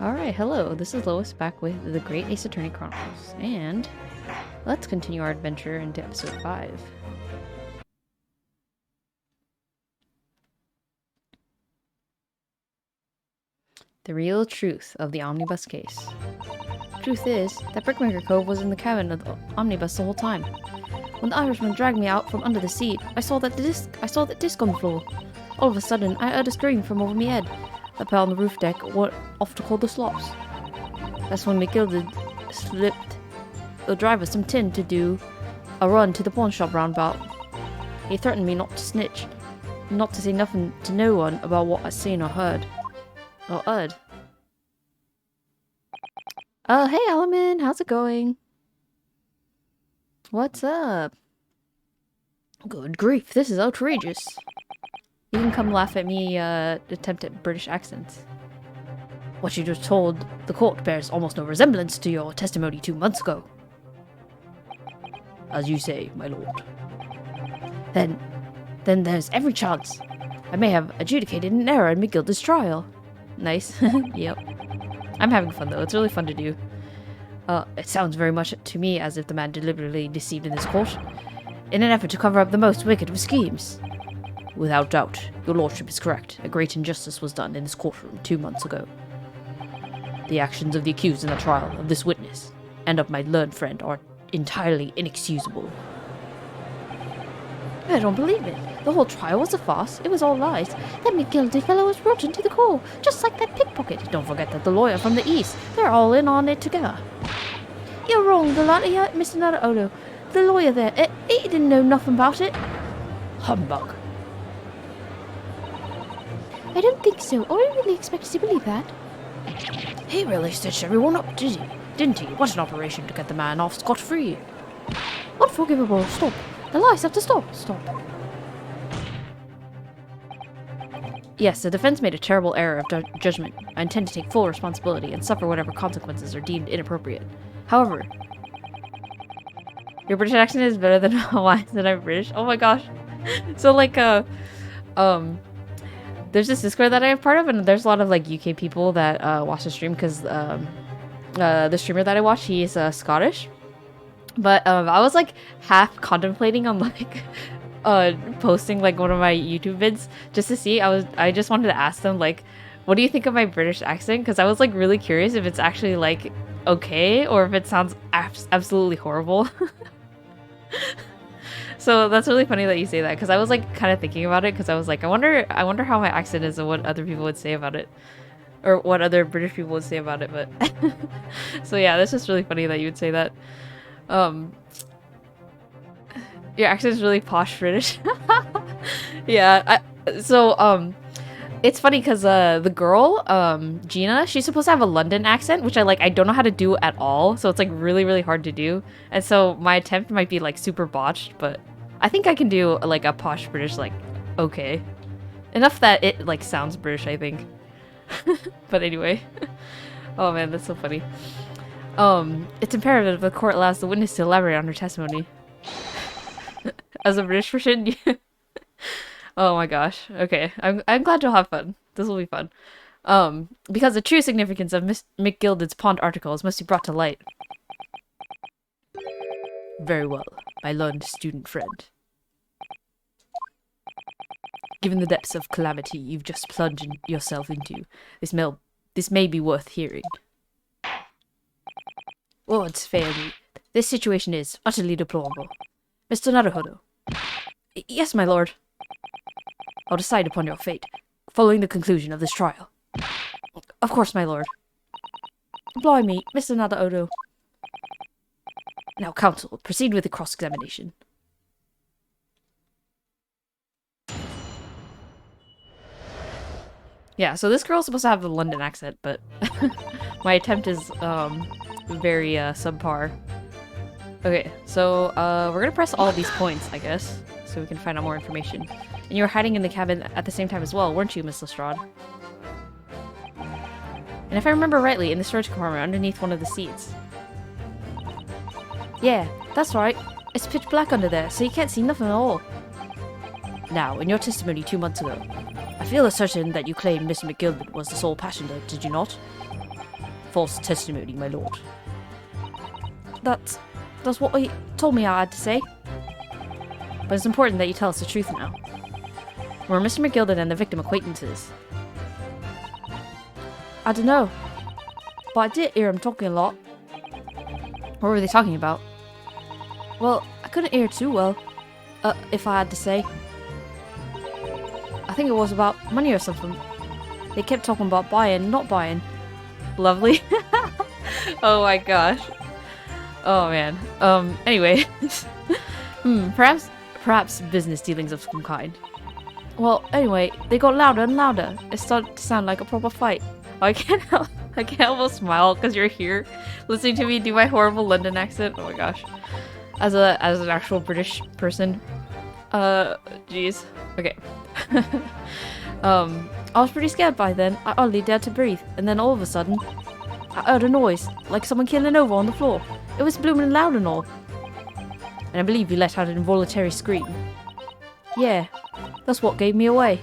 Alright, hello, this is Lois back with the Great Ace Attorney Chronicles, and let's continue our adventure into episode 5. The real truth of the omnibus case. Truth is, that Brickmaker Cove was in the cabin of the omnibus the whole time. When the Irishman dragged me out from under the seat, I saw that disc on the floor. All of a sudden, I heard a scream from over me head. The pair on the roof deck were off to call the slops. That's when McGilded slipped the driver some tin to do a run to the pawn shop roundabout. He threatened me not to snitch, not to say nothing to no one about what I seen or heard. Hey Alamin, how's it going? What's up? Good grief, this is outrageous. You can come laugh at me, attempt at British accents. What you just told the court bears almost no resemblance to your testimony 2 months ago. As you say, my lord. Then there's every chance I may have adjudicated an error in McGilded's trial. Nice. Yep. I'm having fun though, it's really fun to do. It sounds very much to me as if the man deliberately deceived in this court, in an effort to cover up the most wicked of schemes. Without doubt, your lordship is correct. A great injustice was done in this courtroom 2 months ago. The actions of the accused in the trial of this witness, and of my learned friend, are entirely inexcusable. I don't believe it. The whole trial was a farce. It was all lies. That McGilded fellow was brought into the core, just like that pickpocket. Don't forget that the lawyer from the east, they're all in on it together. You're wrong, the lawyer, Mr. Naraodo. The lawyer there, he didn't know nothing about it. Humbug. I don't think so. Are you really expected to believe that? He really stitched everyone up, didn't he? What an operation to get the man off scot-free. Unforgivable. Stop. The lies have to stop. Stop. Yes, the defense made a terrible error of judgment. I intend to take full responsibility and suffer whatever consequences are deemed inappropriate. However, your British accent is better than mine, that I'm British. Oh my gosh. So like, there's this Discord that I'm part of, and there's a lot of like UK people that watch the stream because the streamer that I watch, he is Scottish. But I was like half contemplating on like posting like one of my YouTube vids just to see. I just wanted to ask them like, what do you think of my British accent? Because I was like really curious if it's actually like okay or if it sounds absolutely horrible. So that's really funny that you say that, because I was like kind of thinking about it, because I was like, I wonder how my accent is and what other people would say about it, or what other British people would say about it. But so yeah, that's just really funny that you would say that. Your accent is really posh British. Yeah. It's funny because the girl, Gina, she's supposed to have a London accent, which I don't know how to do at all. So it's like really, really hard to do. And so my attempt might be like super botched, but I think I can do like a posh British, like, okay. Enough that it like sounds British, I think. But anyway. Oh man, that's so funny. It's imperative the court allows the witness to elaborate on her testimony. As a British person, oh my gosh. Okay, I'm glad you'll have fun. This will be fun. Because the true significance of McGilded's pawned articles must be brought to light. Very well, my learned student friend. Given the depths of calamity you've just plunged yourself into, this may be worth hearing. Words fail me. This situation is utterly deplorable. Mr. Naruhodo. Yes, my lord. I'll decide upon your fate, following the conclusion of this trial. Of course, my lord. Blimey, Mr. Naruhodo. Now, counsel, proceed with the cross-examination. Yeah, so this girl's supposed to have the London accent, but my attempt is very subpar. Okay, so we're gonna press all of these points, I guess, so we can find out more information. And you were hiding in the cabin at the same time as well, weren't you, Miss Lestrade? And if I remember rightly, in the storage compartment underneath one of the seats. Yeah, that's right. It's pitch black under there, so you can't see nothing at all. Now, in your testimony 2 months ago, I feel certain that you claimed Mr. McGilded was the sole passenger, did you not? false testimony, my lord. That's what he told me I had to say. But it's important that you tell us the truth now. Were Mr. McGilden and the victim acquaintances? I don't know. But I did hear him talking a lot. What were they talking about? Well, I couldn't hear too well, if I had to say. I think it was about money or something. They kept talking about buying, not buying. Lovely. Oh my gosh. Oh man. Anyway. Perhaps business dealings of some kind. Well, anyway, they got louder and louder. It started to sound like a proper fight. I can't almost smile because you're here listening to me do my horrible London accent. Oh my gosh. As an actual British person. Jeez. Okay. I was pretty scared by then. I hardly dared to breathe, and then all of a sudden, I heard a noise, like someone killing over on the floor. It was blooming loud and all. And I believe you let out an involuntary scream. Yeah, that's what gave me away.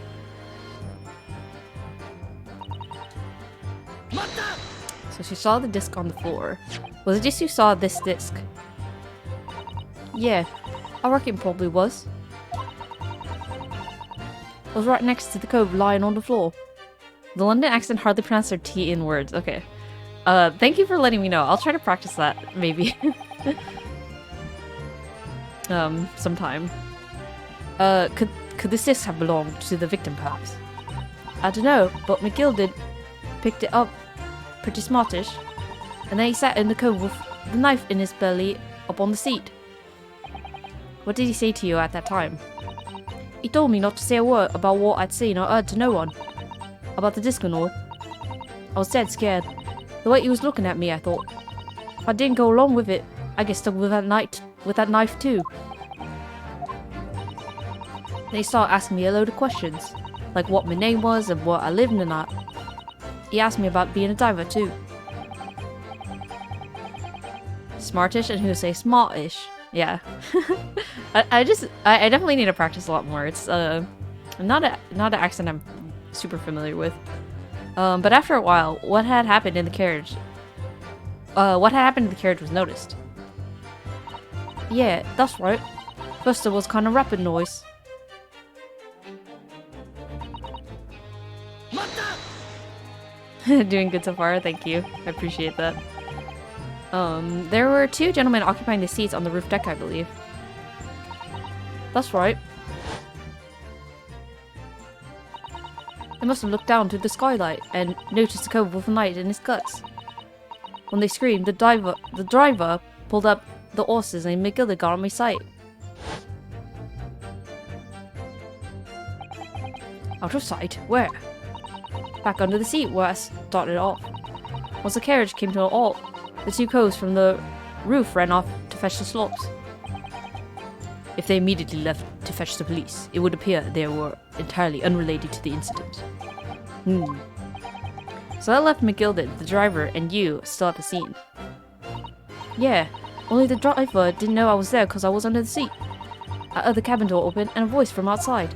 So she saw the disc on the floor. Was it just you saw this disc? Yeah, I reckon it probably was. It was right next to the cove lying on the floor. The London accent hardly pronounced their T in words. Okay. Thank you for letting me know. I'll try to practice that, maybe. Sometime. Could this disc have belonged to the victim, perhaps? I don't know, but McGilden picked it up pretty smartish. And then he sat in the cove with the knife in his belly up on the seat. What did he say to you at that time? He told me not to say a word about what I'd seen or heard to no one. About the disc and all. I was dead scared. The way he was looking at me, I thought. If I didn't go along with it, I get stuck with that knife too. Then he started asking me a load of questions. Like what my name was and what I lived in and that. He asked me about being a diver too. Smartish, and he would say smartish. Yeah. I definitely need to practice a lot more. It's not an accent I'm super familiar with. But after a while, what had happened in the carriage was noticed. Yeah, that's right. First there was kind of rapid noise. Doing good so far, thank you. I appreciate that. There were two gentlemen occupying the seats on the roof deck, I believe. That's right. They must have looked down through the skylight and noticed the cove with a knife in his guts. When they screamed, the driver pulled up the horses and McGilden got on my sight. Out of sight? Where? Back under the seat where I started off. Once the carriage came to a halt, the two coves from the roof ran off to fetch the slopes. If they immediately left to fetch the police, it would appear they were entirely unrelated to the incident. So that left McGilden, the driver, and you still at the scene. Yeah, only the driver didn't know I was there because I was under the seat. I heard the cabin door open and a voice from outside.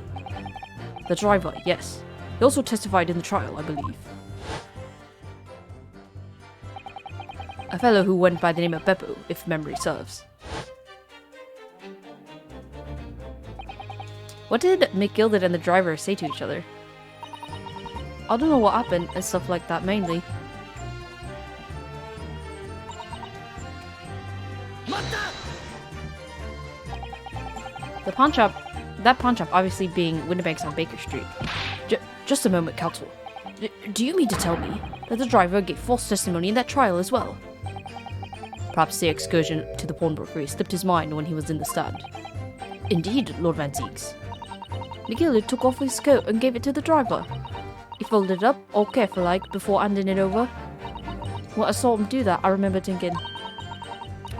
The driver, yes. He also testified in the trial, I believe. A fellow who went by the name of Beppo, if memory serves. What did McGilden and the driver say to each other? I don't know what happened and stuff like that mainly. That pawn shop obviously being Windibank's on Baker Street. Just a moment, counsel. Do you mean to tell me that the driver gave false testimony in that trial as well? Perhaps the excursion to the pawnbrokery slipped his mind when he was in the stand. Indeed, Lord Van Zeeks. McGilden took off his coat and gave it to the driver. He folded it up, all careful-like, before handing it over. When I saw him do that, I remember thinking,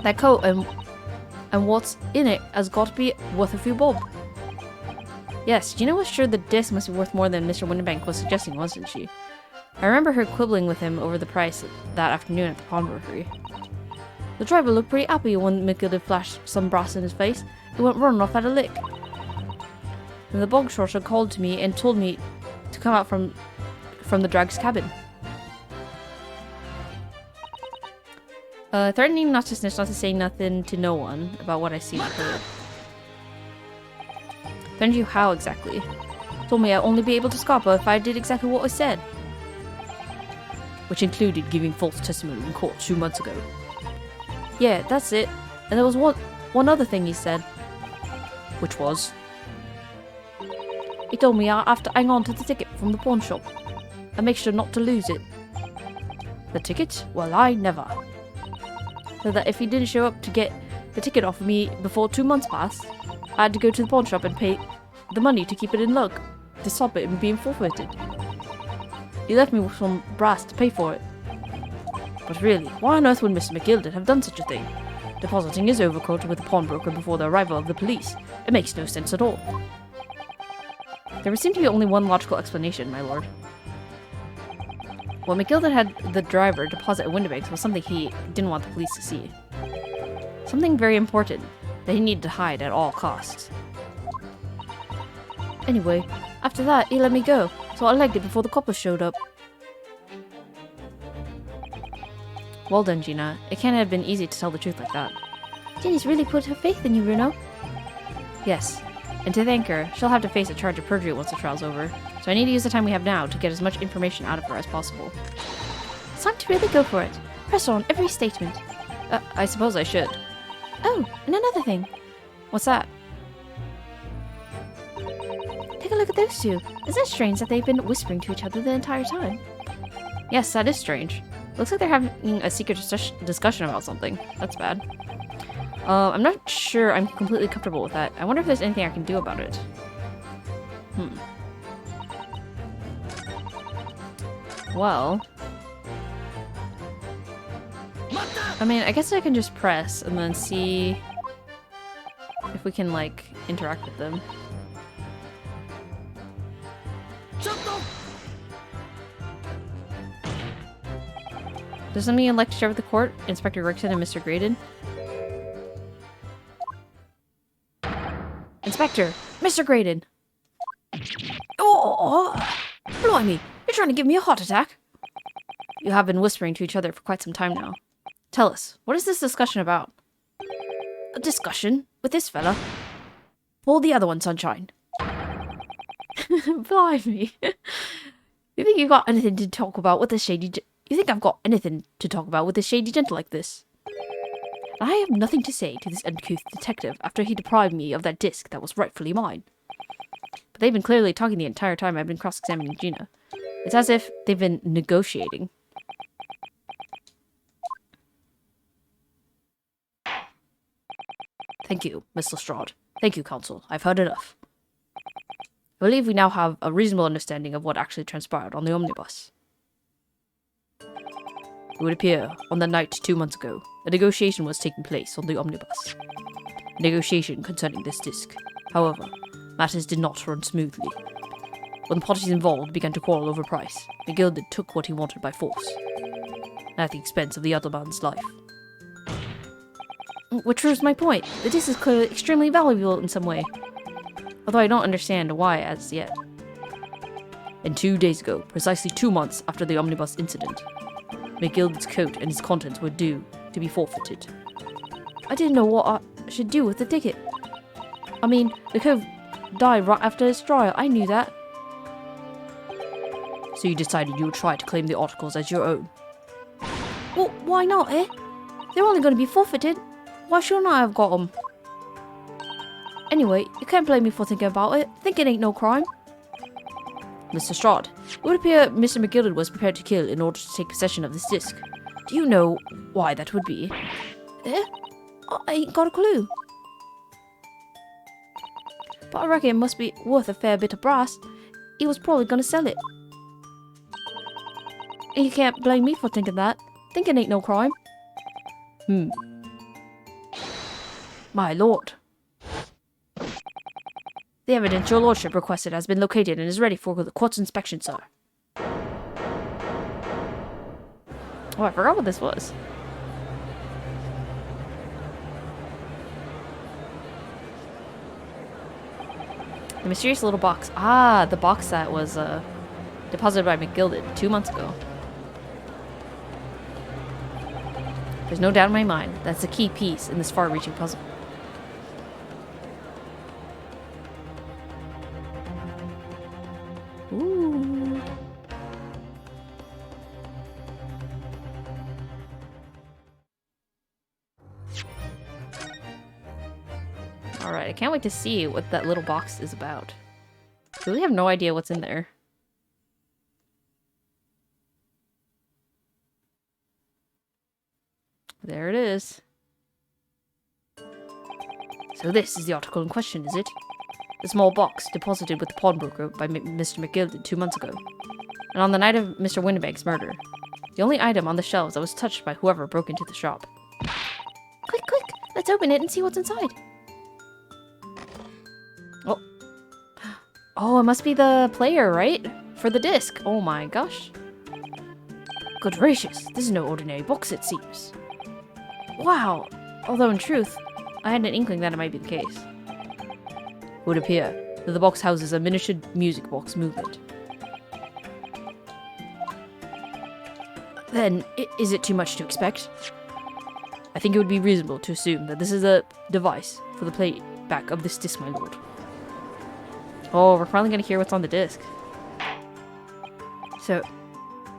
that coat and what's in it has got to be worth a few bob. Yes, Gina was sure the disc must be worth more than Mr. Windibank was suggesting, wasn't she? I remember her quibbling with him over the price that afternoon at the pawnbrokery. The driver looked pretty happy when McGilden flashed some brass in his face and went running off at a lick. Then the bog shorter called to me and told me to come out from the drag's cabin. Threatening not to snitch, not to say nothing to no one about what I seen or heard. Threatened you how exactly? Told me I'd only be able to scarper if I did exactly what I said. Which included giving false testimony in court 2 months ago. Yeah, that's it. And there was one other thing he said. Which was? He told me I have to hang on to the ticket from the pawn shop and make sure not to lose it. The ticket? Well, I never. So that if he didn't show up to get the ticket off of me before 2 months passed, I had to go to the pawn shop and pay the money to keep it in luck, to stop it from being forfeited. He left me with some brass to pay for it. But really, why on earth would Mr. McGilden have done such a thing? Depositing his overcoat with a pawnbroker before the arrival of the police. It makes no sense at all. There would seem to be only one logical explanation, my lord. What McGilden had the driver deposit at Windibanks was something he didn't want the police to see. Something very important that he needed to hide at all costs. Anyway, after that, he let me go, so I legged it before the coppers showed up. Well done, Gina. It can't have been easy to tell the truth like that. Ginny's really put her faith in you, Bruno. Yes, and to thank her, she'll have to face a charge of perjury once the trial's over, so I need to use the time we have now to get as much information out of her as possible. It's time to really go for it. Press her on every statement. I suppose I should. Oh, and another thing. What's that? Take a look at those two. Isn't it strange that they've been whispering to each other the entire time? Yes, that is strange. Looks like they're having a secret discussion about something. That's bad. I'm not sure I'm completely comfortable with that. I wonder if there's anything I can do about it. Well... I mean, I guess I can just press and then see if we can, like, interact with them. Does somebody elect to share with the court? Inspector Rickson and Mr. Graydon? Inspector! Mr. Graydon! Oh! Blimey! You're trying to give me a heart attack! You have been whispering to each other for quite some time now. Tell us, what is this discussion about? A discussion? With this fella? Pull the other one, sunshine. Blimey. You think you've got anything to talk about with this shady... You think I've got anything to talk about with this shady gent like this? I have nothing to say to this uncouth detective after he deprived me of that disc that was rightfully mine. But they've been clearly talking the entire time I've been cross-examining Gina. It's as if they've been negotiating. Thank you, Miss Lestrade. Thank you, Counsel. I've heard enough. I believe we now have a reasonable understanding of what actually transpired on the omnibus. It would appear, on the night 2 months ago, a negotiation was taking place on the omnibus. A negotiation concerning this disc. However, matters did not run smoothly. When the parties involved began to quarrel over price, McGilden took what he wanted by force, at the expense of the other man's life. Which proves my point. The disc is clearly extremely valuable in some way. Although I don't understand why as yet. And 2 days ago, precisely 2 months after the omnibus incident, McGilden's coat and its contents were due to be forfeited. I didn't know what I should do with the ticket. I mean, the cove died right after his trial. I knew that. So you decided you would try to claim the articles as your own? Well, why not, eh? They're only going to be forfeited. Why shouldn't I have got them? Anyway, you can't blame me for thinking about it. Thinking ain't no crime. Mr. Strahd, it would appear Mr. McGilden was prepared to kill in order to take possession of this disc. Do you know why that would be? Eh? I ain't got a clue. But I reckon it must be worth a fair bit of brass. He was probably gonna sell it. And you can't blame me for thinking that. Thinking ain't no crime. My lord. The evidence your lordship requested has been located and is ready for the court's inspection, sir. Oh, I forgot what this was. The mysterious little box. Ah, the box that was deposited by McGilden 2 months ago. There's no doubt in my mind that's the key piece in this far-reaching puzzle. Ooh. Alright, I can't wait to see what that little box is about. I really have no idea what's in there. There it is. So this is the article in question, is it? The small box deposited with the pawnbroker by Mr. McGilded 2 months ago. And on the night of Mr. Winnebank's murder. The only item on the shelves that was touched by whoever broke into the shop. Quick, quick! Let's open it and see what's inside. Oh. Oh, it must be the player, right? For the disc. Oh my gosh. Good gracious, this is no ordinary box, it seems. Wow. Although in truth, I had an inkling that it might be the case. It would appear that the box houses a miniature music box movement. Then, is it too much to expect? I think it would be reasonable to assume that this is a device for the playback of this disc, my lord. Oh, we're finally going to hear what's on the disc. So,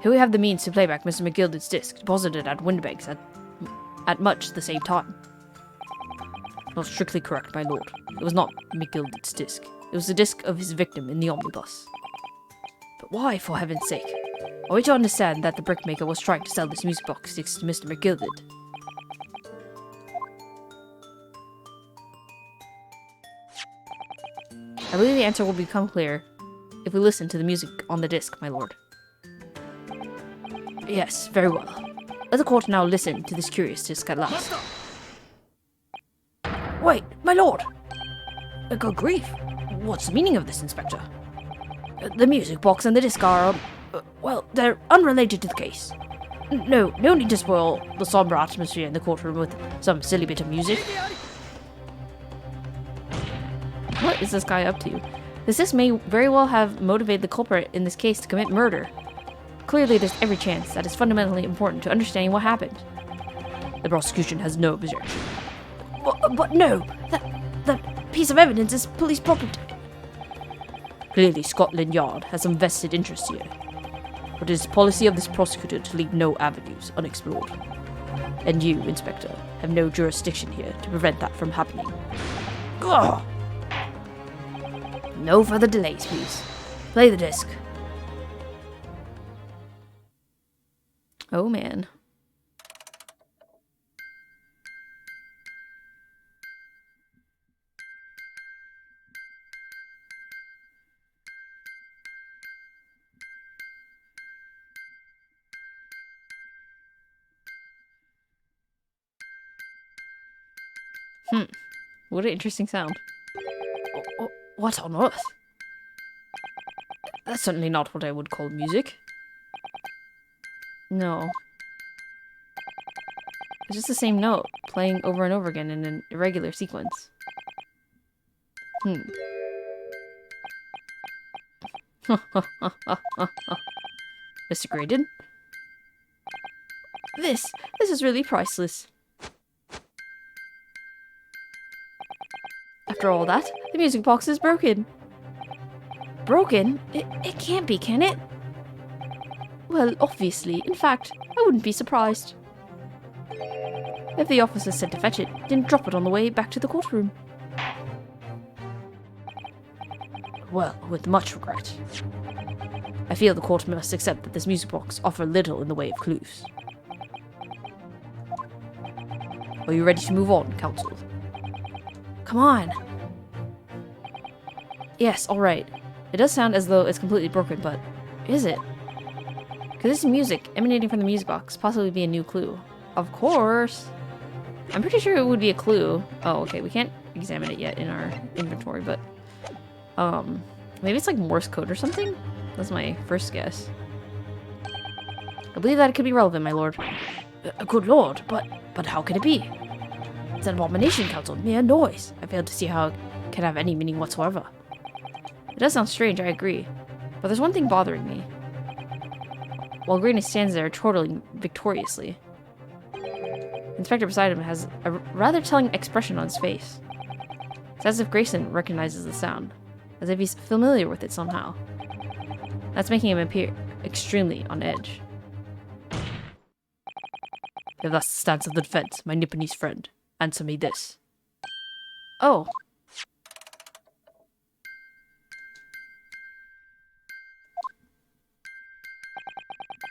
here we have the means to play back Mr. McGilded's disc, deposited at Winnebank's at much the same time. Not strictly correct, my lord. It was not McGilded's disc. It was the disc of his victim in the omnibus. But why, for heaven's sake? Are we to understand that the brickmaker was trying to sell this music box disc to Mr. McGilded? I believe the answer will become clear if we listen to the music on the disc, my lord. Yes, very well. Let the court now listen to this curious disc at last. Wait, my lord! Good grief! What's the meaning of this, Inspector? The music box and the disc are, well, they're unrelated to the case. No need to spoil the somber atmosphere in the courtroom with some silly bit of music. What is this guy up to? This disc may very well have motivated the culprit in this case to commit murder. Clearly, there's every chance that it's fundamentally important to understanding what happened. The prosecution has no objection. But no! That piece of evidence is police property. Clearly, Scotland Yard has some vested interest here. But it is the policy of this prosecutor to leave no avenues unexplored. And you, Inspector, have no jurisdiction here to prevent that from happening. Ugh! No further delays, please. Play the disc. Oh, man. What an interesting sound. What on earth? That's certainly not what I would call music. No. It's just the same note, playing over and over again in an irregular sequence. Mr. Graydon? This is really priceless. After all that, the music box is broken. Broken? It can't be, can it? Well, obviously. In fact, I wouldn't be surprised if the officer sent to fetch it didn't drop it on the way back to the courtroom. Well, with much regret. I feel the court must accept that this music box offers little in the way of clues. Are you ready to move on, counsel? Come on. Yes, alright. It does sound as though it's completely broken, but is it? Could this music emanating from the music box possibly be a new clue? Of course. I'm pretty sure it would be a clue. Oh, okay, we can't examine it yet in our inventory, but maybe it's like Morse code or something? That's my first guess. I believe that it could be relevant, my lord. Good lord, but how can it be? It's an abomination, counsel. Mere noise. I fail to see how it can have any meaning whatsoever. It does sound strange, I agree. But there's one thing bothering me. While Graydon stands there chortling victoriously. inspector beside him has a rather telling expression on his face. It's as if Grayson recognizes the sound, as if he's familiar with it somehow. That's making him appear extremely on edge. If that's the stance of the defense, my Nipponese friend, answer me this. Oh.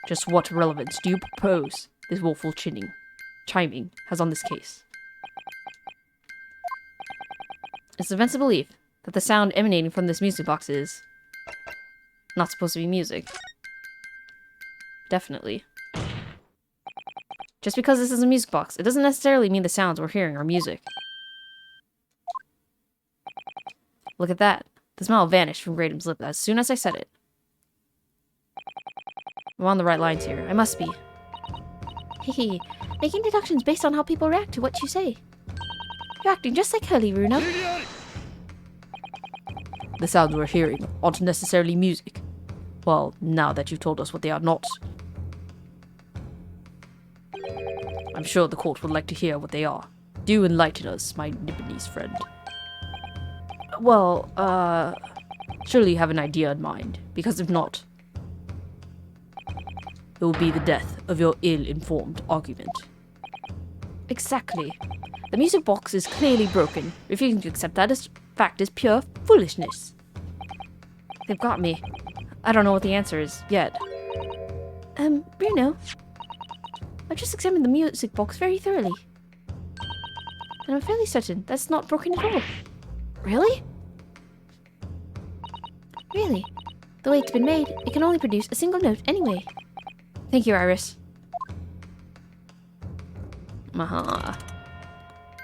Just what relevance do you propose this woeful chiming has on this case? It's the defensive belief that the sound emanating from this music box is not supposed to be music. Definitely. Just because this is a music box, it doesn't necessarily mean the sounds we're hearing are music. Look at that. The smile vanished from Graydon's lip as soon as I said it. I'm on the right lines here. I must be. Hehe. Making deductions based on how people react to what you say. You're acting just like Hurley, Runo. The sounds we're hearing aren't necessarily music. Well, now that you've told us what they are not. I'm sure the court would like to hear what they are. Do enlighten us, my Nipponese friend. Well, surely you have an idea in mind, because if not, it will be the death of your ill-informed argument. Exactly. The music box is clearly broken. Refusing to accept that as fact is pure foolishness. They've got me. I don't know what the answer is, yet. Bruno. I've just examined the music box very thoroughly. And I'm fairly certain that's not broken at all. Really? Really? The way it's been made, it can only produce a single note anyway. Thank you, Iris.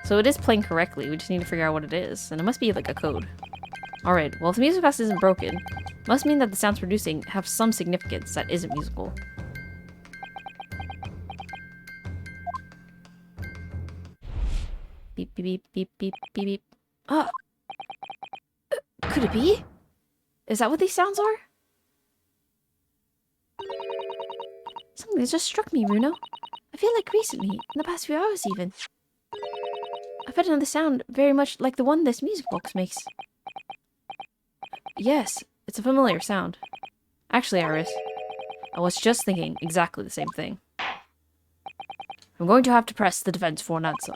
So it is playing correctly, we just need to figure out what it is, and it must be like a code. Alright, well if the music box isn't broken, it must mean that the sounds producing have some significance that isn't musical. Beep, beep, beep, beep, beep, beep, beep. Ah! Could it be? Is that what these sounds are? Something has just struck me, Runo. I feel like recently, in the past few hours even, I've heard another sound very much like the one this music box makes. Yes, it's a familiar sound. Actually, Iris, I was just thinking exactly the same thing. I'm going to have to press the defense for an answer.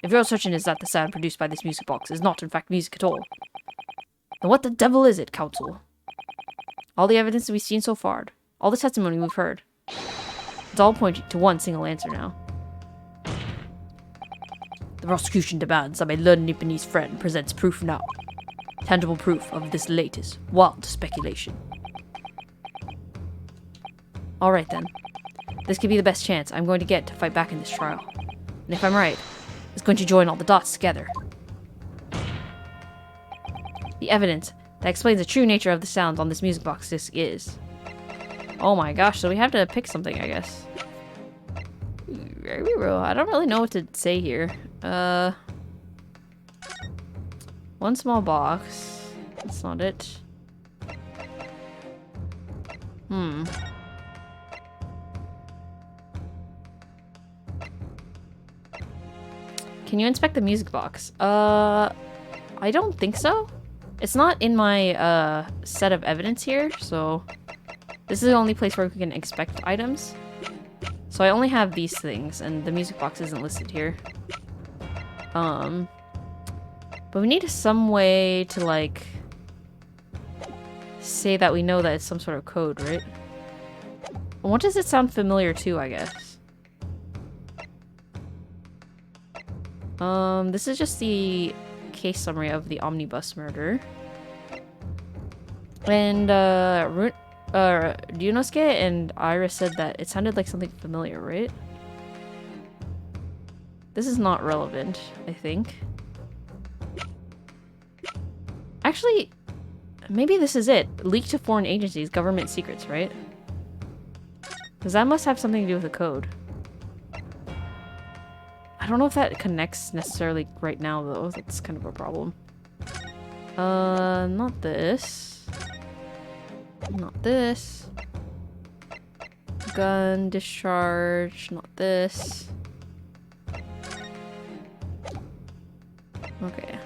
If your assertion is that the sound produced by this music box is not in fact music at all, then what the devil is it, counsel? All the evidence that we've seen so far, all the testimony we've heard, it's all pointing to one single answer now. The prosecution demands that my learned Nipponese friend presents proof now. Tangible proof of this latest, wild speculation. Alright then. This could be the best chance I'm going to get to fight back in this trial. And if I'm right, it's going to join all the dots together. The evidence that explains the true nature of the sounds on this music box disc is... Oh my gosh, so we have to pick something, I guess. I don't really know what to say here. One small box. That's not it. Can you inspect the music box? I don't think so. It's not in my set of evidence here, so this is the only place where we can inspect items. So I only have these things, and the music box isn't listed here. But we need some way to, like, say that we know that it's some sort of code, right? And what does it sound familiar to, I guess? This is just the case summary of the omnibus murder. And, Ryunosuke and Iris said that it sounded like something familiar, right? This is not relevant, I think. Actually, maybe this is it. Leaked to foreign agencies, government secrets, right? Because that must have something to do with the code. I don't know if that connects necessarily right now, though. That's kind of a problem. Not this. Not this. Gun discharge. Not this. Okay.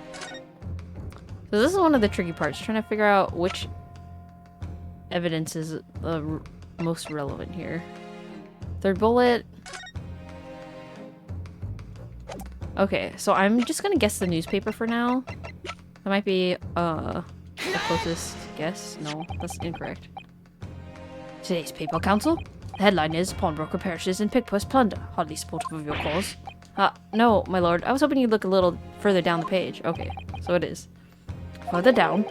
So this is one of the tricky parts, trying to figure out which evidence is most relevant here. Third bullet. Okay, so I'm just gonna guess the newspaper for now. That might be the closest guess. No, that's incorrect. Today's Papal Council. The headline is Pawnbroker perishes in pickpocket plunder. Hardly supportive of your cause. No, my lord. I was hoping you'd look a little further down the page. Okay, so it is. Further down.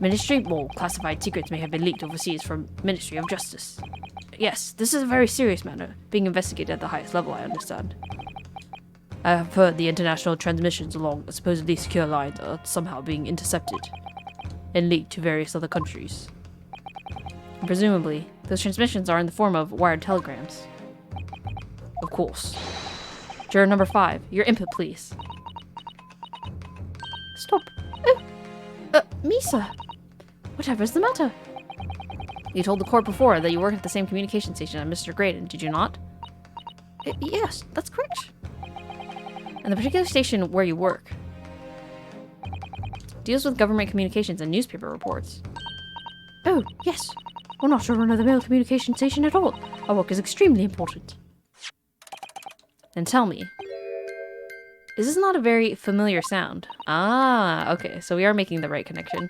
Ministry more classified secrets may have been leaked overseas from Ministry of Justice. Yes, this is a very serious matter, being investigated at the highest level, I understand. I have heard the international transmissions along supposedly secure lines are somehow being intercepted and leaked to various other countries. And presumably, those transmissions are in the form of wired telegrams. Of course. Juror number 5, your input, please. Stop. Misa. Whatever's the matter? You told the court before that you work at the same communication station as Mr. Graydon, did you not? Yes, that's correct. And the particular station where you work deals with government communications and newspaper reports. Oh, yes. We're not sure another mail communication station at all. Our work is extremely important. Then tell me, is this not a very familiar sound? Ah, okay, so we are making the right connection.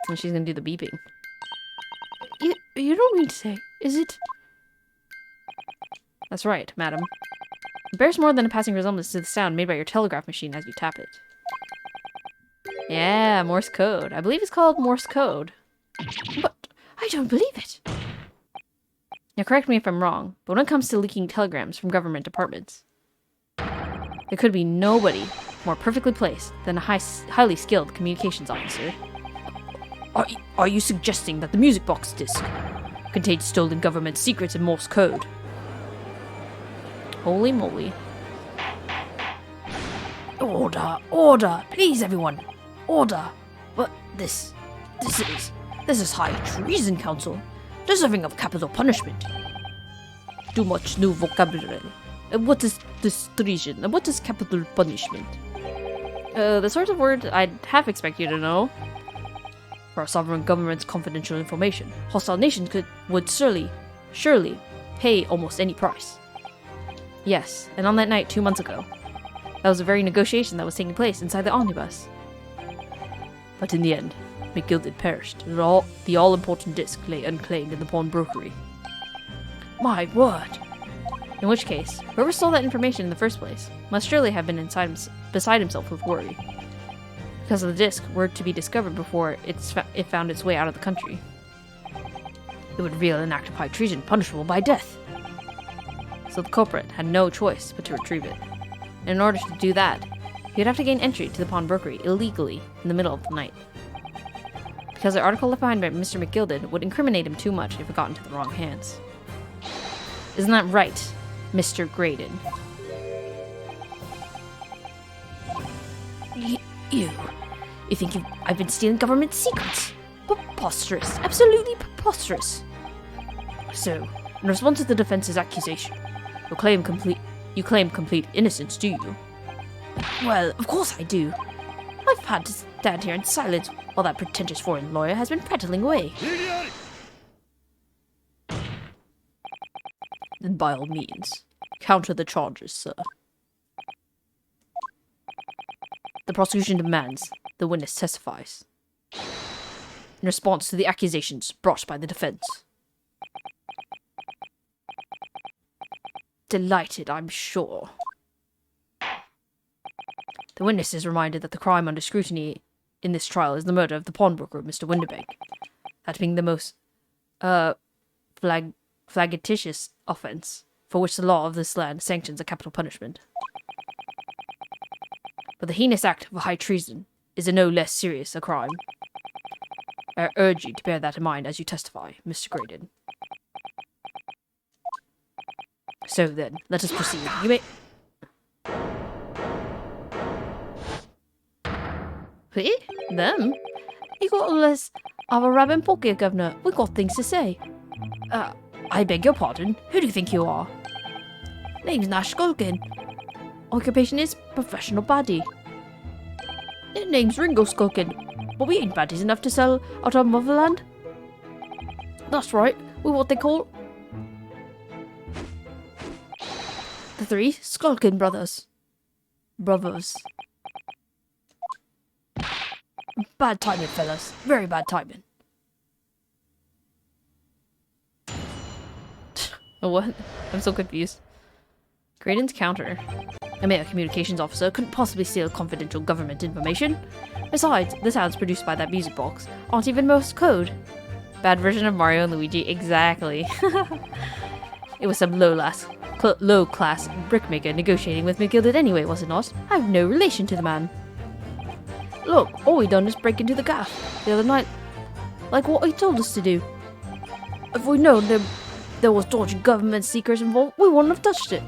And she's gonna do the beeping. You don't mean to say, is it? That's right, madam. It bears more than a passing resemblance to the sound made by your telegraph machine as you tap it. Yeah, Morse code. I believe it's called Morse code. But I don't believe it. Now correct me if I'm wrong, but when it comes to leaking telegrams from government departments, there could be nobody more perfectly placed than a highly skilled communications officer. Are you suggesting that the music box disc contained stolen government secrets in Morse code? Holy moly. Order! Order! Please, everyone! Order! But this is high treason, Council. Deserving of capital punishment. Too much new vocabulary. What is this treason? What is capital punishment? The sort of word I'd half expect you to know. For our sovereign government's confidential information, hostile nations would surely pay almost any price. Yes, and on that night 2 months ago, that was the very negotiation that was taking place inside the omnibus. But in the end, McGilded perished, and the all-important disc lay unclaimed in the pawnbrokery. My word! In which case, whoever stole that information in the first place must surely have been beside himself with worry, because the disc were to be discovered before it found its way out of the country. It would reveal an act of high treason punishable by death. So the culprit had no choice but to retrieve it. And in order to do that, he would have to gain entry to the pawnbrokery illegally in the middle of the night. Because the article left behind by Mr. McGilded would incriminate him too much if it got into the wrong hands. Isn't that right, Mr. Graydon? You think I've been stealing government secrets? Preposterous. Absolutely preposterous. So, in response to the defense's accusation, you claim complete innocence, do you? Well, of course I do. I've had to stand here in silence while that pretentious foreign lawyer has been prattling away. Then by all means, counter the charges, sir. The prosecution demands the witness testifies in response to the accusations brought by the defense. Delighted, I'm sure. The witness is reminded that the crime under scrutiny in this trial is the murder of the pawnbroker, Mr. Winterbank, that being the most flagitious offence for which the law of this land sanctions a capital punishment. But the heinous act of high treason is a no less serious a crime. I urge you to bear that in mind as you testify, Mr. Graydon. So then, let us proceed. You may... Hey? Them? You got less of a rabbit pocket, Governor. We got things to say. I beg your pardon. Who do you think you are? Name's Nash Skulkin. occupation is professional baddie. Their name's Ringo Skulkin, but we ain't baddies enough to sell out our motherland. That's right, we're what they call the three Skulkin brothers. Bad timing, fellas. Very bad timing. What? I'm so confused. Graydon's counter. A male communications officer couldn't possibly steal confidential government information. Besides, the sounds produced by that music box aren't even Morse code. Bad version of Mario and Luigi, exactly. It was some low-class brickmaker negotiating with McGilded anyway, was it not? I have no relation to the man. Look, all we done is break into the gaff the other night, like what he told us to do. If we'd known there was dodgy government secrets involved, we wouldn't have touched it.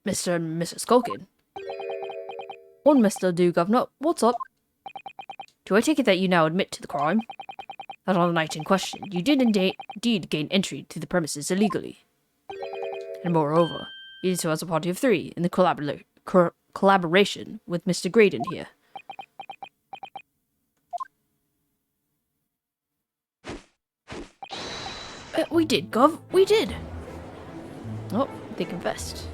Mr. and Mrs. Skulkin. One Mr. Do, Governor. What's up? Do I take it that you now admit to the crime? That on the night in question, you did indeed gain entry to the premises illegally. And moreover, you did so as a party of three in the collaboration with Mr. Graydon here. We did, Gov. We did. Oh, they confessed.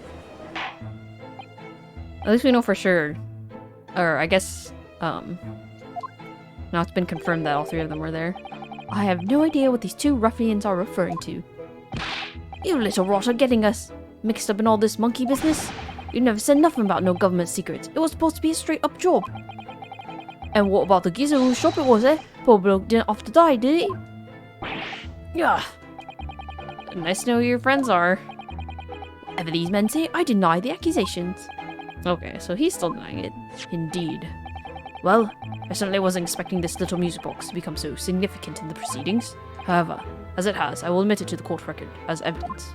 At least we know for sure. Or, I guess, now it's been confirmed that all three of them were there. I have no idea what these two ruffians are referring to. You little rotter getting us mixed up in all this monkey business? You never said nothing about no government secrets. It was supposed to be a straight up job. And what about the geezer whose shop it was, eh? Poor bloke didn't have to die, did he? Yeah. Nice to know who your friends are. Whatever these men say, I deny the accusations. Okay, so he's still denying it. Indeed. Well, I certainly wasn't expecting this little music box to become so significant in the proceedings. However, as it has, I will admit it to the court record as evidence.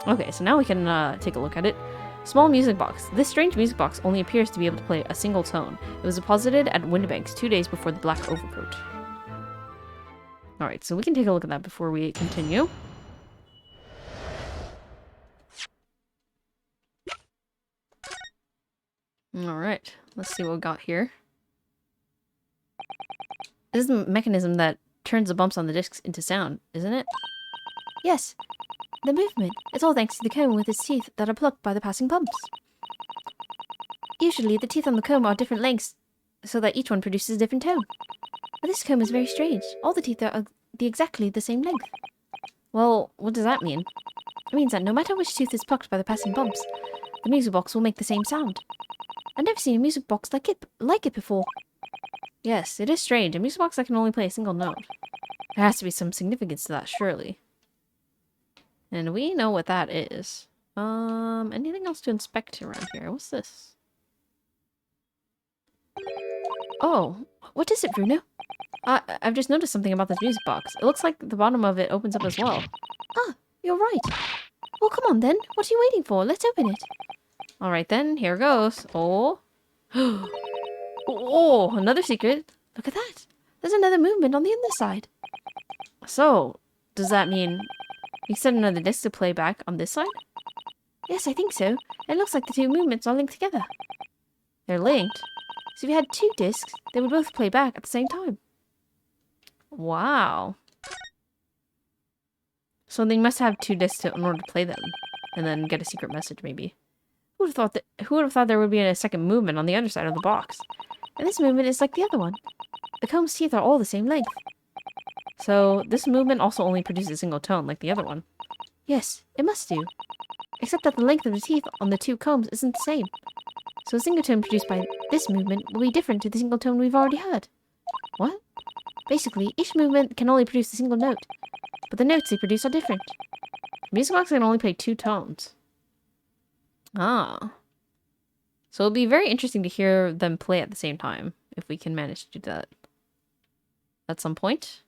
Okay, so now we can take a look at it. Small music box. This strange music box only appears to be able to play a single tone. It was deposited at Windibanks 2 days before the Black Overcoat. Alright, so we can take a look at that before we continue. Alright, let's see what we got here. This is the mechanism that turns the bumps on the discs into sound, isn't it? Yes. The movement. It's all thanks to the comb with its teeth that are plucked by the passing bumps. Usually, the teeth on the comb are different lengths, so that each one produces a different tone. But this comb is very strange. All the teeth are exactly the same length. Well, what does that mean? It means that no matter which tooth is plucked by the passing bumps, the music box will make the same sound. I've never seen a music box like it before. Yes, it is strange. A music box that can only play a single note. There has to be some significance to that, surely. And we know what that is. Anything else to inspect around here? What's this? Oh, what is it, Bruno? I've just noticed something about this music box. It looks like the bottom of it opens up as well. Ah, you're right. Well, come on then. What are you waiting for? Let's open it. Alright then, here goes. Oh. Oh, another secret. Look at that. There's another movement on the underside. So, does that mean you set another disc to play back on this side? Yes, I think so. It looks like the two movements are linked together. They're linked? So if you had two discs, they would both play back at the same time. Wow. So they must have two discs in order to play them. And then get a secret message, maybe. Who would have thought there would be a second movement on the other side of the box? And this movement is like the other one. The comb's teeth are all the same length. So this movement also only produces a single tone, like the other one. Yes, it must do. Except that the length of the teeth on the two combs isn't the same. So a single tone produced by this movement will be different to the single tone we've already heard. What? Basically, each movement can only produce a single note, but the notes they produce are different. The music box can only play two tones. Ah. So it'll be very interesting to hear them play at the same time, if we can manage to do that at some point.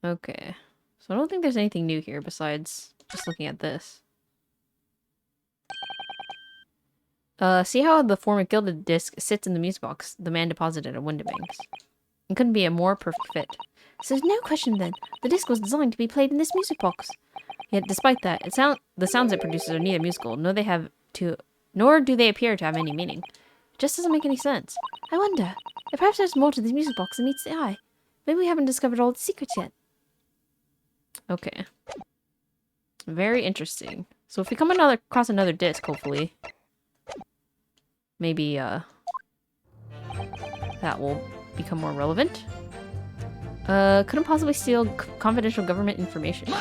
Okay. So I don't think there's anything new here besides just looking at this. See how the former gilded disc sits in the music box the man deposited at Windibanks. It couldn't be a more perfect fit. So there's no question then. The disc was designed to be played in this music box. Yet despite that, the sounds it produces are neither musical, nor do they appear to have any meaning. It just doesn't make any sense. I wonder, if perhaps there's more to this music box than meets the eye. Maybe we haven't discovered all its secrets yet. Okay. Very interesting. So if we come across another disc, hopefully, maybe that will become more relevant. Couldn't possibly steal confidential government information.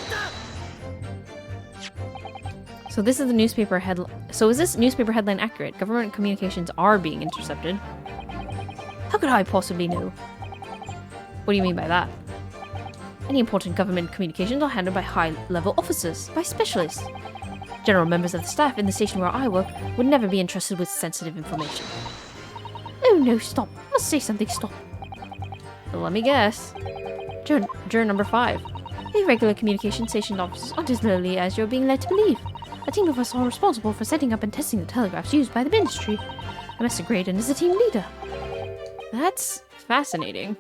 So this is the newspaper headline. So is this newspaper headline accurate? Government communications are being intercepted. How could I possibly know? What do you mean by that? Any important government communications are handled by high-level officers, by specialists. General members of the staff in the station where I work would never be entrusted with sensitive information. Oh no, stop. I must say something, stop. Well, let me guess. Juror number 5. Irregular communication station officers aren't as lowly as you're being led to believe. A team of us are responsible for setting up and testing the telegraphs used by the ministry. And Mr. Graydon is the team leader. That's fascinating.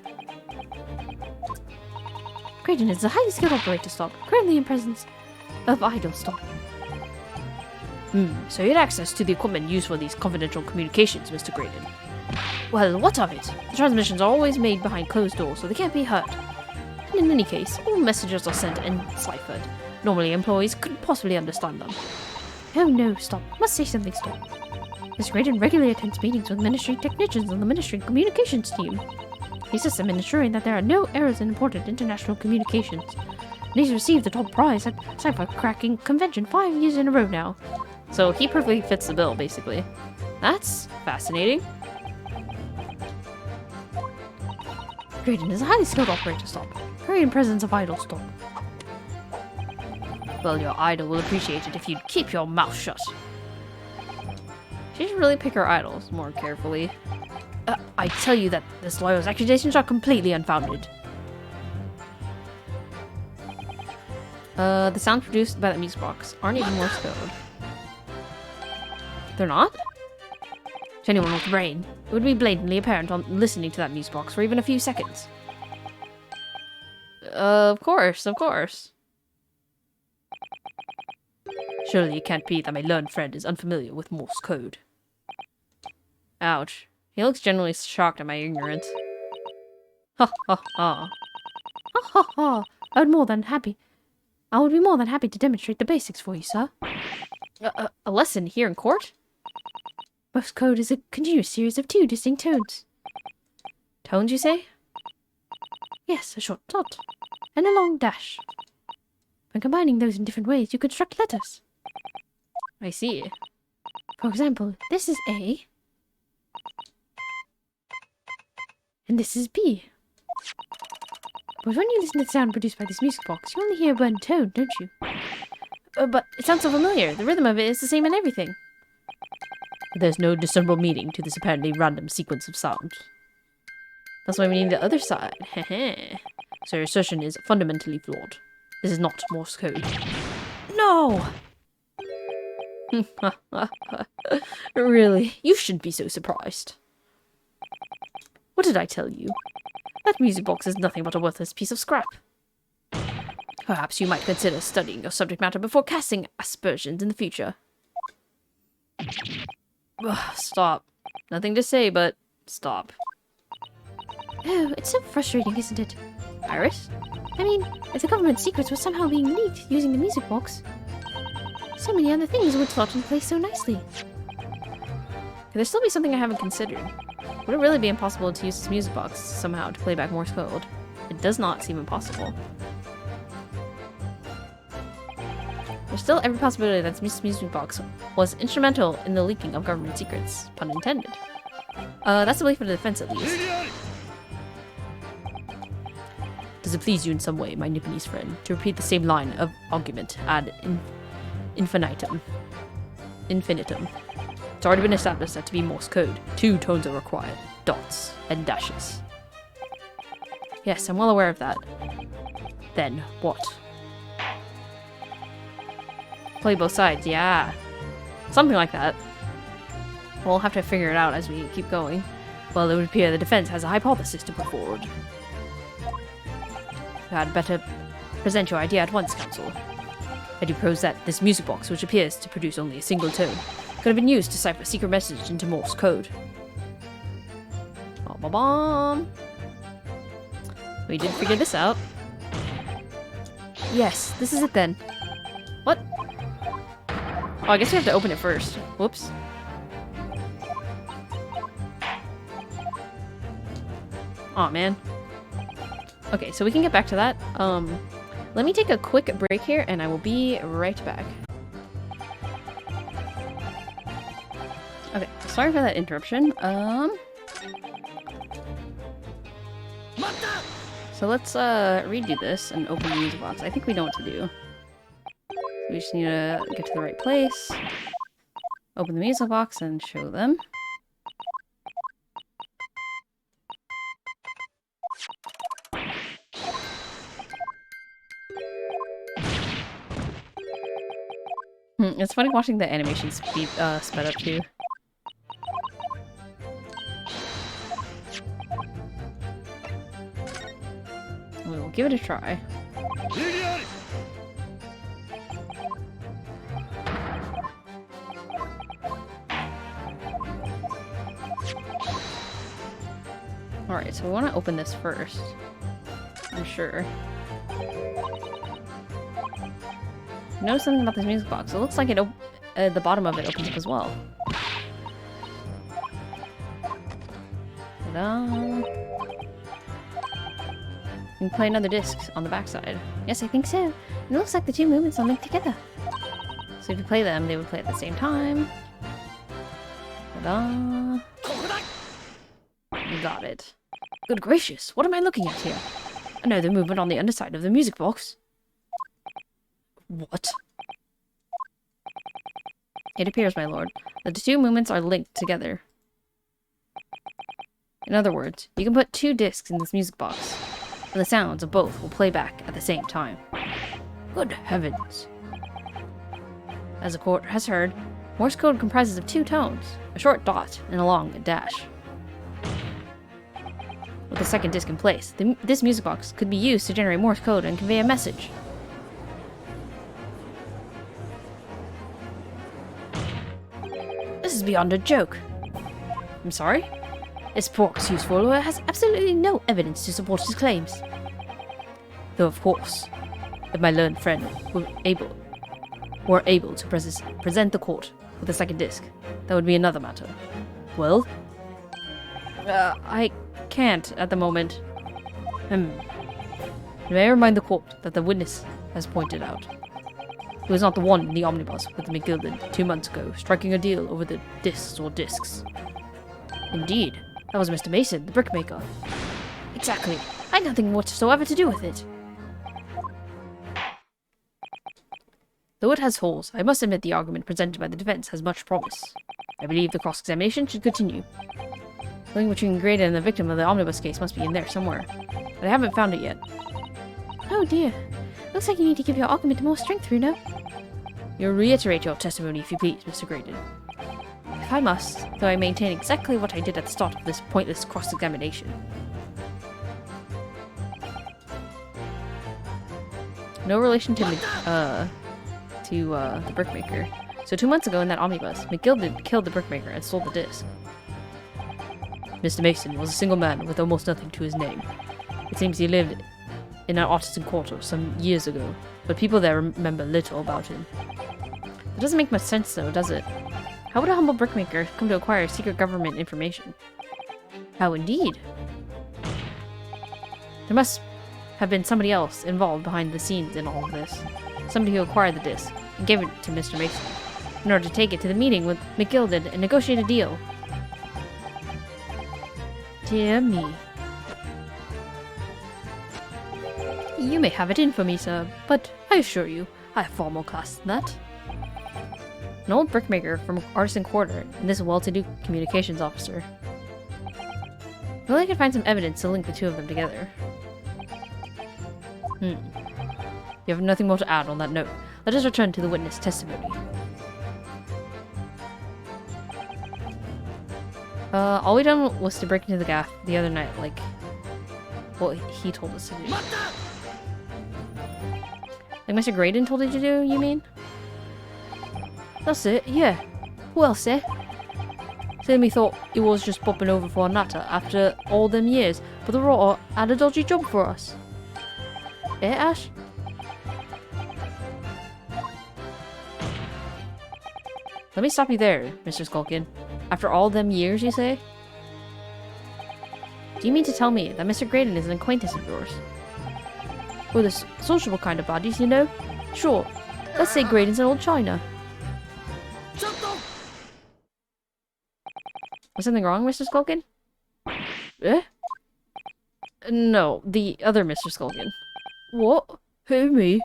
Graydon is a highly skilled operator, stop. Currently in presence of idle, stop. So you had access to the equipment used for these confidential communications, Mr. Graydon. Well, what of it? The transmissions are always made behind closed doors, so they can't be heard. And in any case, all messages are sent and ciphered. Normally, employees couldn't possibly understand them. Oh no, stop. Must say something, stop. Mr. Graydon regularly attends meetings with ministry technicians on the ministry communications team. He assists them in ensuring that there are no errors in important international communications. And he's received the top prize at Cipher Cracking Convention 5 years in a row now. So he perfectly fits the bill, basically. That's fascinating. Graydon is a highly skilled operator, stop. Very in presence of idle, stop. Well, your idol will appreciate it if you'd keep your mouth shut. She should really pick her idols more carefully. I tell you that this lawyer's accusations are completely unfounded. The sounds produced by that music box aren't even Morse code. They're not? To anyone with a brain, it would be blatantly apparent on listening to that music box for even a few seconds. Of course, of course. Surely it can't be that my learned friend is unfamiliar with Morse code. Ouch. He looks genuinely shocked at my ignorance. Ha ha ha. Ha ha ha. I would be more than happy to demonstrate the basics for you, sir. A lesson here in court? Morse code is a continuous series of 2 distinct tones. Tones, you say? Yes, a short dot. And a long dash. By combining those in different ways, you construct letters. I see. For example, this is A. And this is B. But when you listen to the sound produced by this music box, you only hear one tone, don't you? But it sounds so familiar. The rhythm of it is the same in everything. But there's no discernible meaning to this apparently random sequence of sounds. That's why we need the other side. Heh. So your assertion is fundamentally flawed. This is not Morse code. No! Really, you shouldn't be so surprised. What did I tell you? That music box is nothing but a worthless piece of scrap. Perhaps you might consider studying your subject matter before casting aspersions in the future. Ugh, stop. Nothing to say, but stop. Oh, it's so frustrating, isn't it? Iris? I mean, if the government secrets were somehow being leaked using the music box, so many other things would slot into place so nicely. Could there still be something I haven't considered? Would it really be impossible to use this music box somehow to play back Morse code? It does not seem impossible. There's still every possibility that this music box was instrumental in the leaking of government secrets, pun intended. That's the belief of the defense, at least. Does it please you in some way, my Nipponese friend, to repeat the same line of argument ad infinitum? It's already been established that to be Morse code, 2 tones are required, dots and dashes. Yes, I'm well aware of that. Then, what? Play both sides, yeah. Something like that. We'll have to figure it out as we keep going. Well, it would appear the defense has a hypothesis to put forward. You had better present your idea at once, Counsel. I do propose that this music box, which appears to produce only a single tone, could have been used to cipher a secret message into Morse code. Ba-ba-bum. We did figure this out. Yes, this is it then. What? Oh, I guess we have to open it first. Whoops. Aw, man. Okay, so we can get back to that. Let me take a quick break here, and I will be right back. Okay, sorry for that interruption. So let's redo this and open the music box. I think we know what to do. We just need to get to the right place, open the music box, and show them. It's funny watching the animation sped up too. We will give it a try. Alright, so we want to open this first. I'm sure. Notice something about this music box. It looks like the bottom of it opens up as well. Ta-da! You can play another disc on the backside. Yes, I think so. It looks like the two movements are linked together. So if you play them, they would play at the same time. Ta-da! You got it. Good gracious, what am I looking at here? Another movement on the underside of the music box. What? It appears, my lord, that the two movements are linked together. In other words, you can put two discs in this music box, and the sounds of both will play back at the same time. Good heavens. As the court has heard, Morse code comprises of two tones, a short dot and a long dash. With the second disc in place, this music box could be used to generate Morse code and convey a message. This is beyond a joke. I'm sorry? This box useful lawyer has absolutely no evidence to support his claims. Though of course, if my learned friend were able to present the court with a second disc, that would be another matter. Well? I can't at the moment. May I remind the court that the witness has pointed out. He was not the one in the omnibus with McGilden 2 months ago, striking a deal over the discs. Indeed, that was Mr. Mason, the brickmaker. Exactly. I had nothing whatsoever to do with it. Though it has holes, I must admit the argument presented by the defense has much promise. I believe the cross-examination should continue. The link between Graydon and the victim of the omnibus case must be in there somewhere, but I haven't found it yet. Oh dear. Looks like you need to give your argument more strength, Bruno. You'll reiterate your testimony if you please, Mr. Graydon. If I must, though I maintain exactly what I did at the start of this pointless cross-examination. No relation to the brickmaker. So 2 months ago in that omnibus, McGilden killed the brickmaker and stole the disc. Mr. Mason was a single man with almost nothing to his name. It seems he lived in an artisan quarter some years ago, but people there remember little about him. It doesn't make much sense though, does it? How would a humble brickmaker come to acquire secret government information? How indeed? There must have been somebody else involved behind the scenes in all of this. Somebody who acquired the disc and gave it to Mr. Mason in order to take it to the meeting with McGilden and negotiate a deal. Dear me. You may have it in for me, sir, but I assure you, I have far more class than that. An old brickmaker from Artisan Quarter and this well-to-do communications officer. Well, I can find some evidence to link the two of them together. You have nothing more to add on that note. Let us return to the witness testimony. All we done was to break into the gaff the other night, like what he told us to do. Like Mr. Graydon told you to do, you mean? That's it, yeah. Who else, eh? Sammy thought he was just popping over for a natter after all them years, but the rotter had a dodgy job for us. Eh, Ash? Let me stop you there, Mr. Skulkin. After all them years, you say? Do you mean to tell me that Mr. Graydon is an acquaintance of yours? We're the sociable kind of bodies, you know? Sure, let's say Graydon's in old China. Was something wrong, Mr. Skulkin? Eh? No, the other Mr. Skulkin. What? Who, me?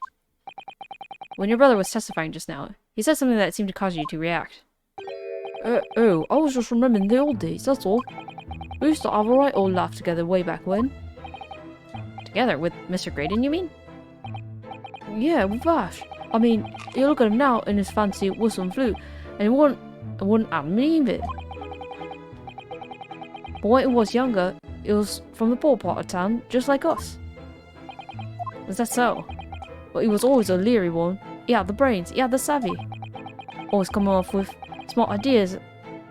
When your brother was testifying just now, he said something that seemed to cause you to react. Oh, I was just remembering the old days, that's all. We used to have a right old laugh together way back when. Together? With Mr. Graydon, you mean? Yeah, with Ash. I mean, you look at him now in his fancy whistle and flute, and it wouldn't have me either. But when he was younger, he was from the poor part of town, just like us. Was that so? But he was always a leery one. He had the brains, he had the savvy. Always coming off with smart ideas,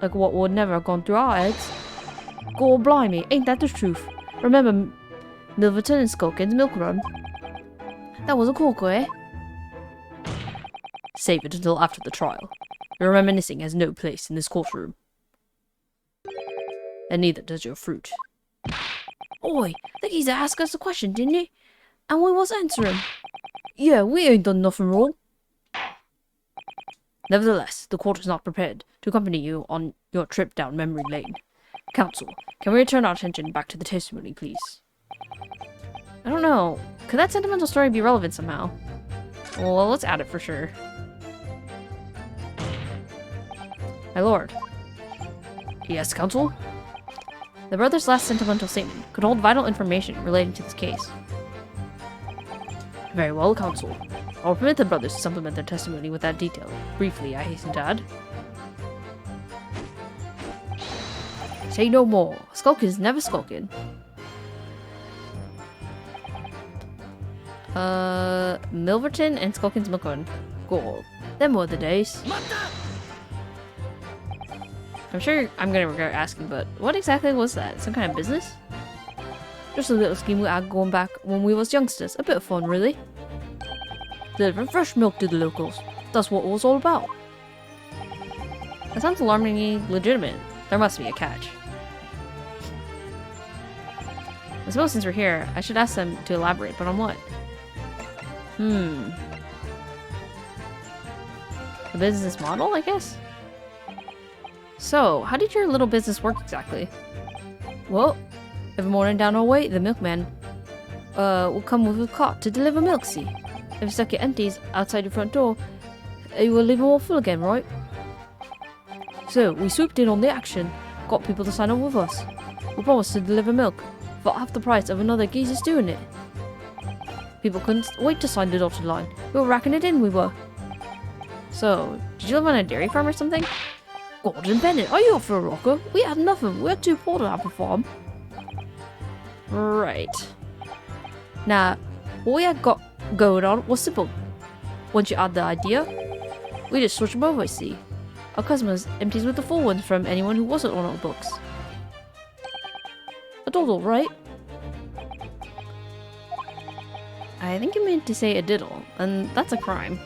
like what would never have gone through our heads. God blimey, ain't that the truth? Remember Milverton and Skulkin's milk run? That was a corker, eh? Save it until after the trial. Your reminiscing has no place in this courtroom. And neither does your fruit. Oi, the geezer asked us a question, didn't he? And we was answering. Yeah, we ain't done nothing wrong. Nevertheless, the court is not prepared to accompany you on your trip down memory lane. Counsel, can we return our attention back to the testimony, please? I don't know. Could that sentimental story be relevant somehow? Well, let's add it for sure. My lord. Yes, counsel? The brother's last sentimental statement could hold vital information relating to this case. Very well, counsel. I'll permit the brothers to supplement their testimony with that detail. Briefly, I hasten to add. Say no more. Skulkin's never skulkin'. Milverton and Skulkin's Milkon. Cool. Them were the days. I'm sure I'm gonna regret asking, but what exactly was that? Some kind of business? Just a little scheme we had going back when we was youngsters. A bit of fun, really. Delivering fresh milk to the locals. That's what it was all about. That sounds alarmingly legitimate. There must be a catch. I suppose since we're here, I should ask them to elaborate, but on what? The business model, I guess? So, how did your little business work exactly? Well, every morning down our way, the milkman will come with a cart to deliver milk, see? If you stuck your empties outside your front door, you will leave them all full again, right? So, we swooped in on the action, got people to sign up with us. We promised to deliver milk for half the price of another geezer's doing it. People couldn't wait to sign the dotted line. We were racking it in, we were. So, did you live on a dairy farm or something? Gordon Bennett, are you off for a rocker? We had nothing. We're too poor to have a farm. Right. Now, what we had got going on was simple. Once you had the idea, we just switch them over, see. Our customers empties with the full ones from anyone who wasn't on our books. A doddle, right? I think you meant to say a diddle, and that's a crime.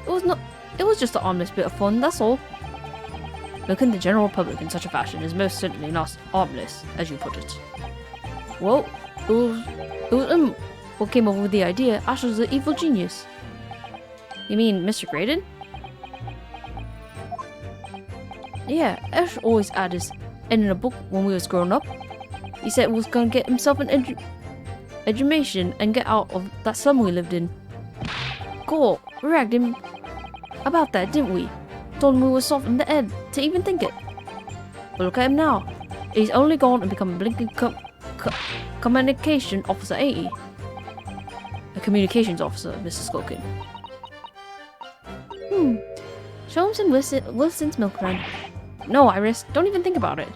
It was just a harmless bit of fun, that's all. Milking the general public in such a fashion is most certainly not harmless, as you put it. Well, it was what came up with the idea. Ash was the evil genius. You mean Mr. Graydon? Yeah, Ash always had his end in a book when we was growing up. He said he was gonna get himself an education and get out of that slum we lived in. Cool, we ragged him about that, didn't we? Told him we were soft in the head to even think it. But look at him now. He's only gone and become a blinking communication officer, ain't he? A communications officer, Mr. Skulkin. Show him some Wilson's milk run. No, Iris, don't even think about it.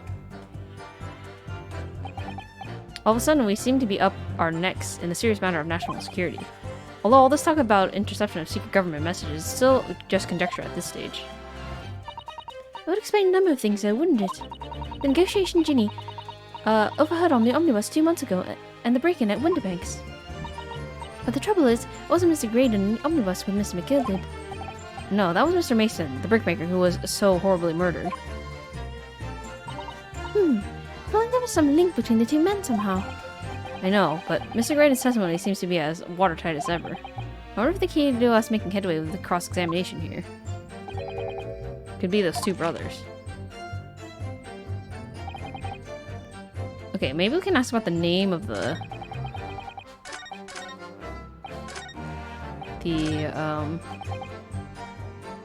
All of a sudden, we seem to be up our necks in a serious matter of national security. Although all this talk about interception of secret government messages is still just conjecture at this stage. It would explain a number of things though, wouldn't it? The negotiation Ginny overheard on the omnibus 2 months ago, and the break-in at Winterbanks. But the trouble is, it wasn't Mr. Graydon in the omnibus with Mr. McGill did. No, that was Mr. Mason, the brickmaker who was so horribly murdered. Well, there was some link between the two men somehow. I know, but Mr. Graydon's testimony seems to be as watertight as ever. I wonder if the key to us making headway with the cross-examination here could be those two brothers. Okay, maybe we can ask about the name of the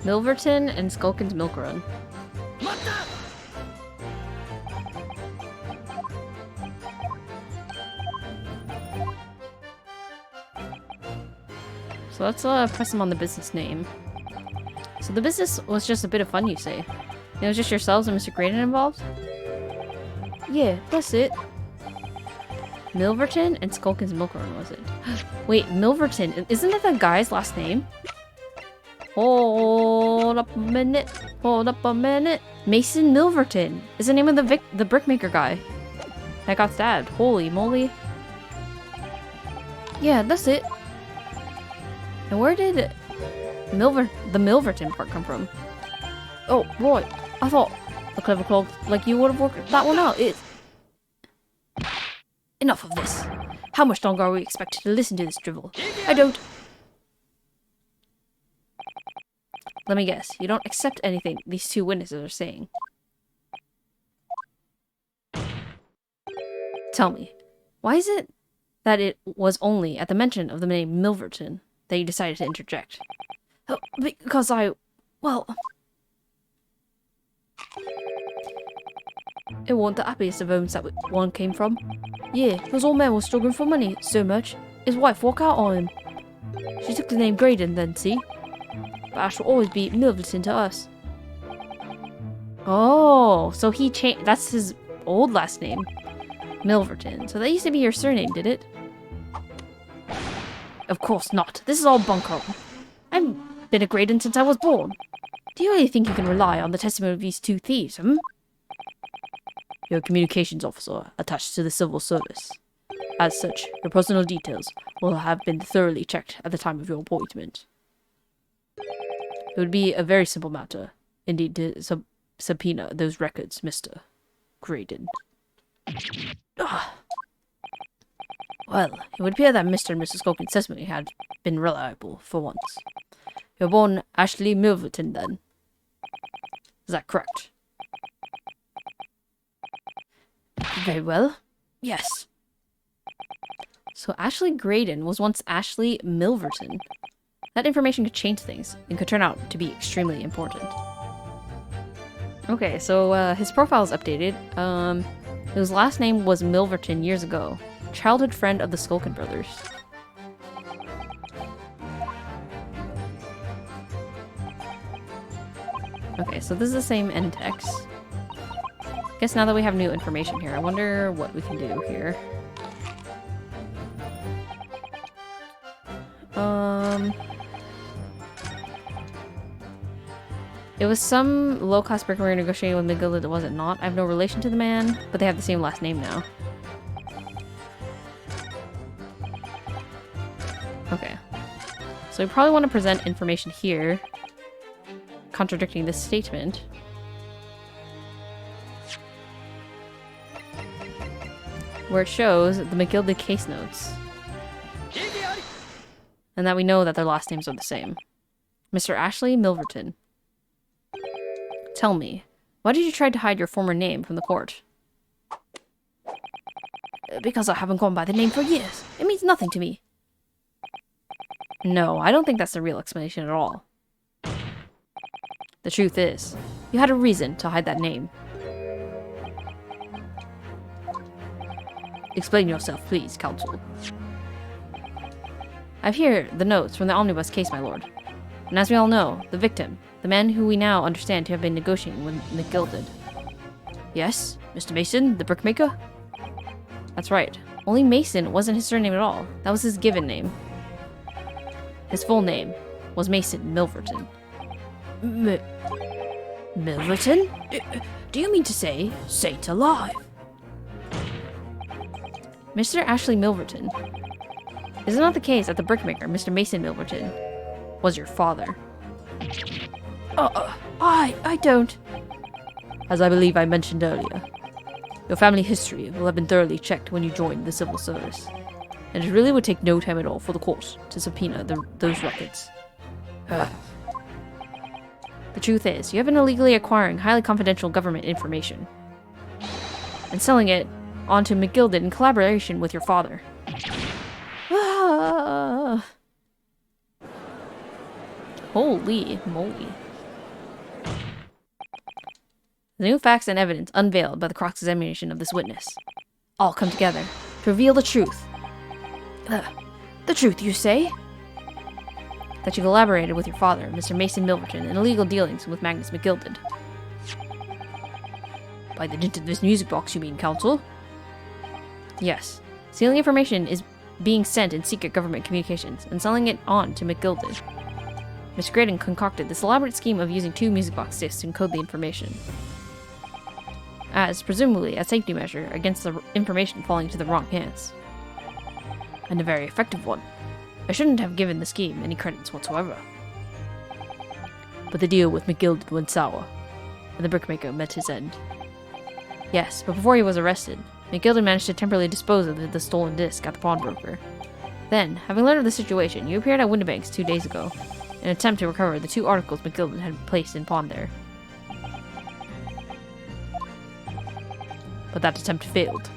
Milverton and Skulkin's Milk Run. So let's press them on the business name. So the business was just a bit of fun, you say? It was just yourselves and Mr. Graydon involved? Yeah, that's it. Milverton and Skulkin's Milk Run, was it? Wait, Milverton, isn't that the guy's last name? Hold up a minute, hold up a minute. Mason Milverton is the name of the brickmaker guy that got stabbed. Holy moly. Yeah, that's it. And where did the Milverton part come from? Oh, right. I thought the clever clog like you would have worked that one out. Enough of this. How much longer are we expected to listen to this drivel? I don't... Let me guess. You don't accept anything these two witnesses are saying. Tell me, why is it that it was only at the mention of the name Milverton that you decided to interject? Oh, because well... It wasn't the happiest of homes that one came from. Yeah, his old man was struggling for money so much, his wife walked out on him. She took the name Graydon then, see? But Ash will always be Milverton to us. Oh, so he changed. That's his old last name, Milverton. So that used to be your surname, did it? Of course not. This is all bunkum. I've been a Graydon since I was born. Do you really think you can rely on the testimony of these two thieves, You're a communications officer attached to the civil service. As such, your personal details will have been thoroughly checked at the time of your appointment. It would be a very simple matter, indeed, to subpoena those records, Mr. Graydon. Well, it would appear that Mr. and Mrs. Skulkin's testimony had been reliable for once. You're born Ashley Milverton, then. Is that correct? Very well. Yes. So Ashley Graydon was once Ashley Milverton. That information could change things and could turn out to be extremely important. Okay, so his profile is updated. His last name was Milverton years ago. Childhood friend of the Skulkin brothers. Okay, so this is the same end text. Guess now that we have new information here, I wonder what we can do here. It was some low-cost brickery negotiating with McGill that was it not. I have no relation to the man, but they have the same last name now. Okay. So we probably want to present information here contradicting this statement. Where it shows the McGilded case notes. And that we know that their last names are the same. Mr. Ashley Milverton. Tell me, why did you try to hide your former name from the court? Because I haven't gone by the name for years. It means nothing to me. No, I don't think that's the real explanation at all. The truth is, you had a reason to hide that name. Explain yourself, please, counsel. I've here the notes from the omnibus case, my lord. And as we all know, the victim, the man who we now understand to have been negotiating with McGilded. Yes, Mr. Mason, the brickmaker? That's right. Only Mason wasn't his surname at all. That was his given name. His full name was Mason Milverton. Milverton? Do you mean to say Saint alive? Mr. Ashley Milverton. Is it not the case that the brickmaker, Mr. Mason Milverton, was your father? I don't. As I believe I mentioned earlier, your family history will have been thoroughly checked when you joined the civil service, and it really would take no time at all for the court to subpoena those records. The truth is, you have been illegally acquiring highly confidential government information and selling it onto McGilded in collaboration with your father. Holy moly. The new facts and evidence unveiled by the cross-examination of this witness all come together to reveal the truth. The truth, you say? That you collaborated with your father, Mr. Mason Milverton, in illegal dealings with Magnus McGilded. By the dint of this music box, you mean, counsel? Yes. Stealing information is being sent in secret government communications and selling it on to McGilded. Mr. Graydon concocted this elaborate scheme of using 2 music box discs to encode the information, as presumably a safety measure against the information falling into the wrong hands. And a very effective one. I shouldn't have given the scheme any credits whatsoever. But the deal with McGilded went sour, and the brickmaker met his end. Yes, but before he was arrested, McGilded managed to temporarily dispose of the stolen disc at the pawnbroker. Then, having learned of the situation, you appeared at Windibank's 2 days ago, in an attempt to recover the 2 articles McGilded had placed in pawn there. But that attempt failed.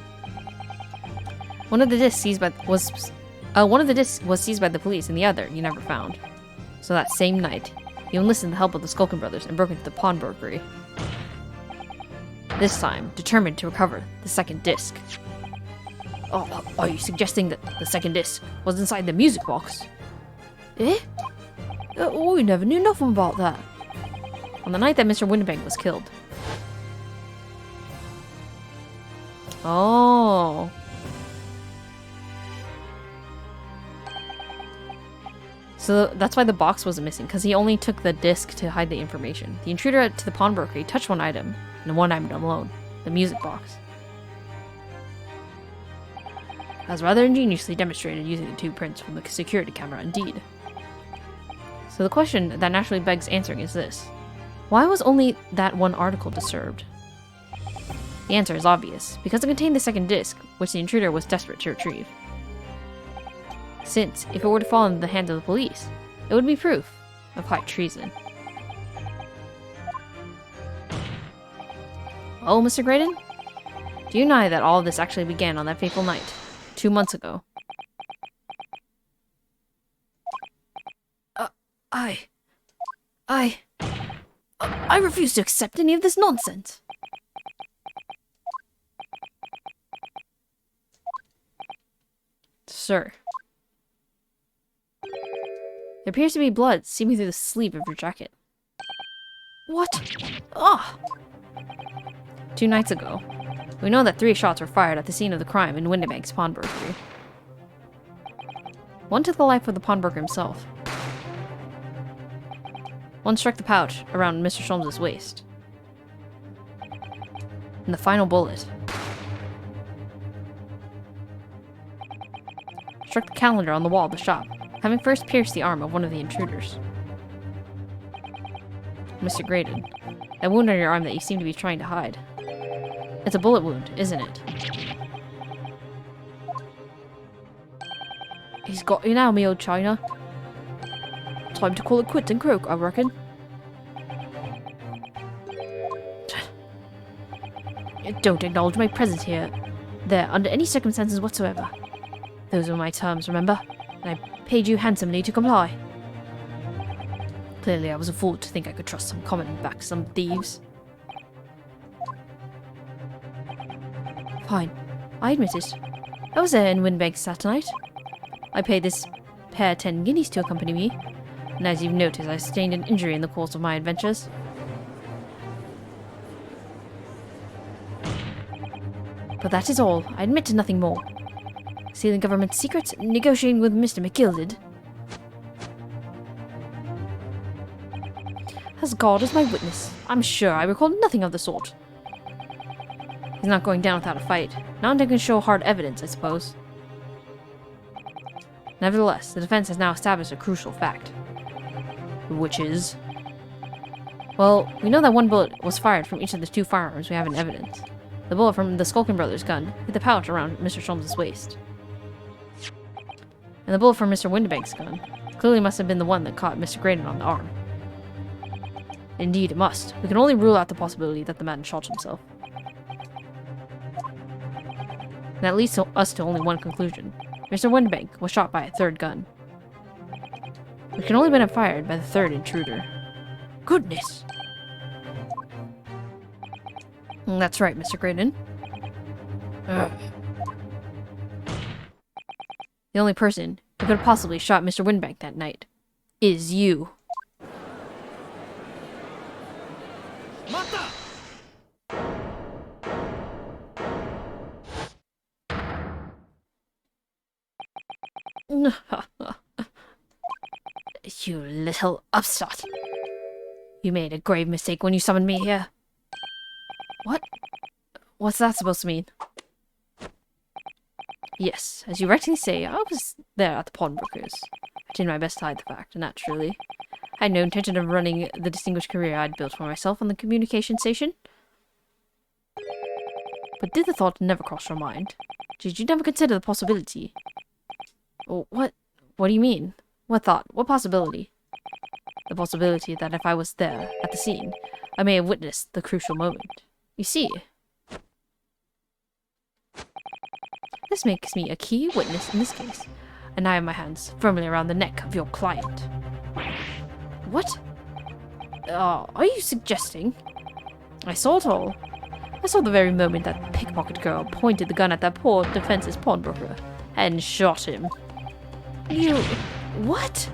One of the discs was seized by the police, and the other you never found. So that same night, you enlisted the help of the Skulkin brothers and broke into the pawnbrokery. This time, determined to recover the second disc. Oh, are you suggesting that the second disc was inside the music box? Eh? We never knew nothing about that. On the night that Mr. Windibank was killed. Oh. So that's why the box wasn't missing, because he only took the disc to hide the information. The intruder to the pawnbroker touched one item, and one item alone, the music box. As rather ingeniously demonstrated using the 2 prints from the security camera, indeed. So the question that naturally begs answering is this. Why was only that one article disturbed? The answer is obvious, because it contained the second disc, which the intruder was desperate to retrieve. Since, if it were to fall into the hands of the police, it would be proof of high treason. Oh, Mr. Graydon? Do you deny that all of this actually began on that fateful night, 2 months ago? I refuse to accept any of this nonsense. Sir. There appears to be blood seeping through the sleeve of your jacket. What? Ah! 2 nights ago, we know that 3 shots were fired at the scene of the crime in Windibank's pawnbrokery. One took the life of the pawnbroker himself. One struck the pouch around Mr. Sholmes' waist. And the final bullet struck the calendar on the wall of the shop, having first pierced the arm of one of the intruders. Mr. Graydon, that wound on your arm that you seem to be trying to hide. It's a bullet wound, isn't it? He's got you now, me old China. Time to call it quits and croak, I reckon. Don't acknowledge my presence here, there, under any circumstances whatsoever. Those were my terms, remember? And I paid you handsomely to comply. Clearly, I was a fool to think I could trust some some thieves. Fine, I admit it. I was there in Winbank Saturday night. I paid this pair 10 guineas to accompany me, and as you've noticed, I sustained an injury in the course of my adventures. But that is all. I admit to nothing more. Stealing government secrets? Negotiating with Mr. McGilded? As God is my witness, I'm sure I recall nothing of the sort. He's not going down without a fight. Not until I can show hard evidence, I suppose. Nevertheless, the defense has now established a crucial fact. Which is? Well, we know that one bullet was fired from each of the 2 firearms we have in evidence. The bullet from the Skulkin brothers' gun hit the pouch around Mr. Sholmes' waist. And the bullet from Mr. Windibank's gun clearly must have been the one that caught Mr. Graydon on the arm. Indeed, it must. We can only rule out the possibility that the man shot himself. And that leads us to only one conclusion. Mr. Windibank was shot by a 3rd gun. It can only have been fired by the 3rd intruder. Goodness! That's right, Mr. Graydon. The only person who could have possibly shot Mr. Windibank that night is you. You little upstart. You made a grave mistake when you summoned me here. What? What's that supposed to mean? Yes, as you rightly say, I was there at the pawnbroker's. I did my best to hide the fact, naturally. I had no intention of running the distinguished career I'd built for myself on the communication station. But did the thought never cross your mind? Did you never consider the possibility? Oh, what? What do you mean? What thought? What possibility? The possibility that if I was there, at the scene, I may have witnessed the crucial moment. You see, this makes me a key witness in this case, and I have my hands firmly around the neck of your client. What? Are you suggesting? I saw it all. I saw the very moment that pickpocket girl pointed the gun at that poor defenseless pawnbroker and shot him. You... what?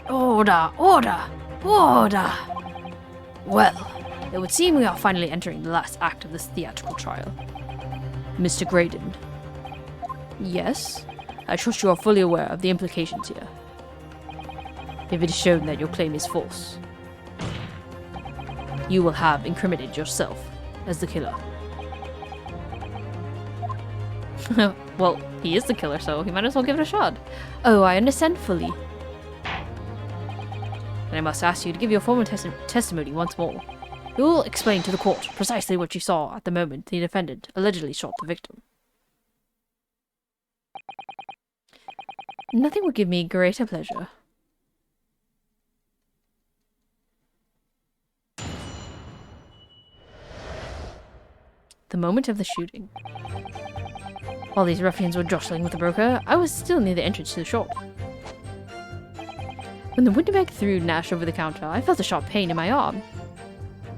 Order! Order! Order! Well, it would seem we are finally entering the last act of this theatrical trial. Mr. Graydon. Yes? I trust you are fully aware of the implications here. If it is shown that your claim is false, you will have incriminated yourself as the killer. Well, he is the killer, so he might as well give it a shot. Oh, I understand fully. And I must ask you to give your formal testimony once more. You will explain to the court precisely what you saw at the moment the defendant allegedly shot the victim. Nothing would give me greater pleasure. The moment of the shooting. While these ruffians were jostling with the broker, I was still near the entrance to the shop. When the Windibank threw Nash over the counter, I felt a sharp pain in my arm.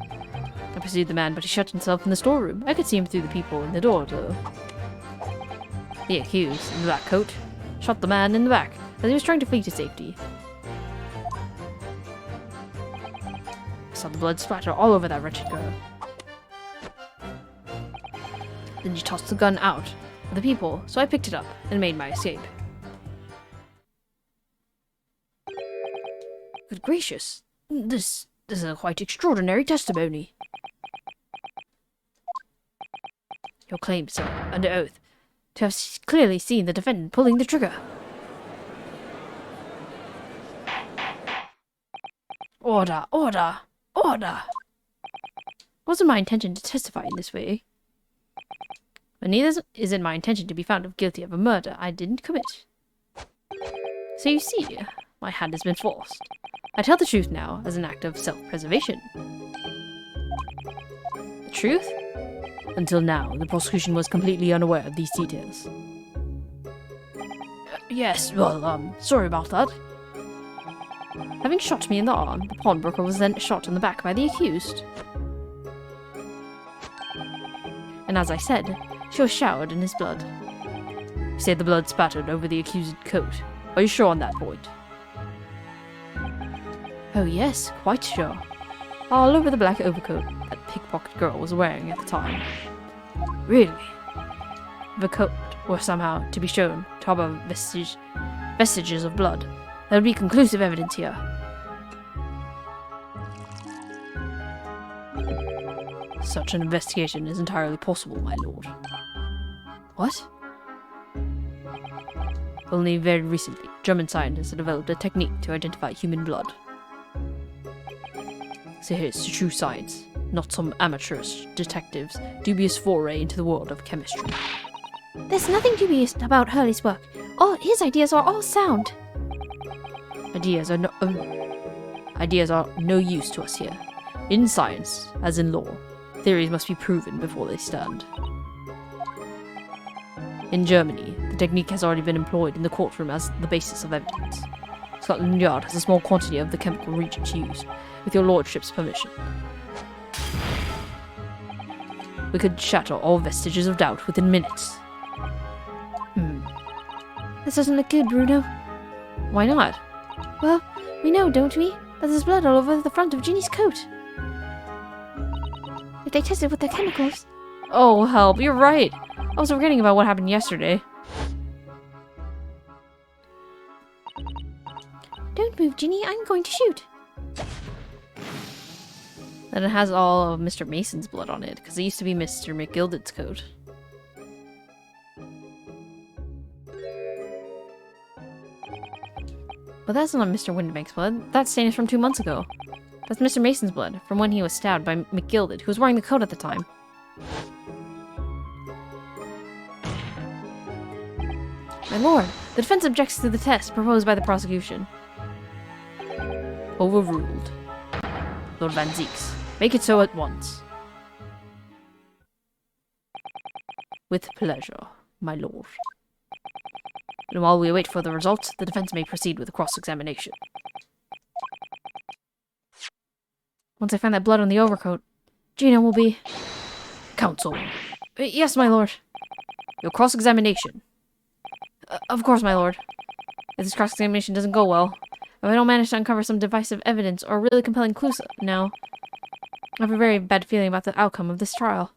I pursued the man, but he shut himself in the storeroom. I could see him through the people in the door, though. The accused, in the black coat, shot the man in the back as he was trying to flee to safety. I saw the blood splatter all over that wretched girl. Then she tossed the gun out of the people, so I picked it up and made my escape. Good gracious, this is a quite extraordinary testimony. Your claim, sir, under oath, to have clearly seen the defendant pulling the trigger. Order, order, order! It wasn't my intention to testify in this way. But neither is it my intention to be found guilty of a murder I didn't commit. So you see, my hand has been forced. I tell the truth now as an act of self-preservation. The truth? Until now, the prosecution was completely unaware of these details. Yes, well, sorry about that. Having shot me in the arm, the pawnbroker was then shot in the back by the accused. And as I said, she was showered in his blood. You say the blood spattered over the accused's coat. Are you sure on that point? Oh yes, quite sure. All over the black overcoat that pickpocket girl was wearing at the time. Really? If a coat were somehow to be shown to harbor vestiges of blood, there would be conclusive evidence here. Such an investigation is entirely possible, my lord. What? Only very recently, German scientists have developed a technique to identify human blood. So here's true science, not some amateurish detective's dubious foray into the world of chemistry. There's nothing dubious about Hurley's work. All his ideas are all sound. Ideas are no use to us here. In science, as in law, theories must be proven before they stand. In Germany, the technique has already been employed in the courtroom as the basis of evidence. Scotland Yard has a small quantity of the chemical reagents used, with your lordship's permission. We could shatter all vestiges of doubt within minutes. This doesn't look good, Bruno. Why not? Well, we know, don't we, that there's blood all over the front of Ginny's coat. If they tested with their chemicals... Oh, help, you're right. I was forgetting about what happened yesterday. Don't move, Ginny, I'm going to shoot. And it has all of Mr. Mason's blood on it, because it used to be Mr. McGilded's coat. But that's not Mr. Windibank's blood. That stain is from 2 months ago. That's Mr. Mason's blood, from when he was stabbed by McGilded, who was wearing the coat at the time. My lord, The defense objects to the test proposed by the prosecution. Overruled. Lord Van Zieks, make it so at once. With pleasure, my lord. And while we wait for the results, the defense may proceed with the cross-examination. Once I find that blood on the overcoat, Gina will be... Counsel. Yes, my lord. Your cross-examination. Of course, my lord. If this cross-examination doesn't go well, if I don't manage to uncover some divisive evidence or really compelling clues now, I have a very bad feeling about the outcome of this trial.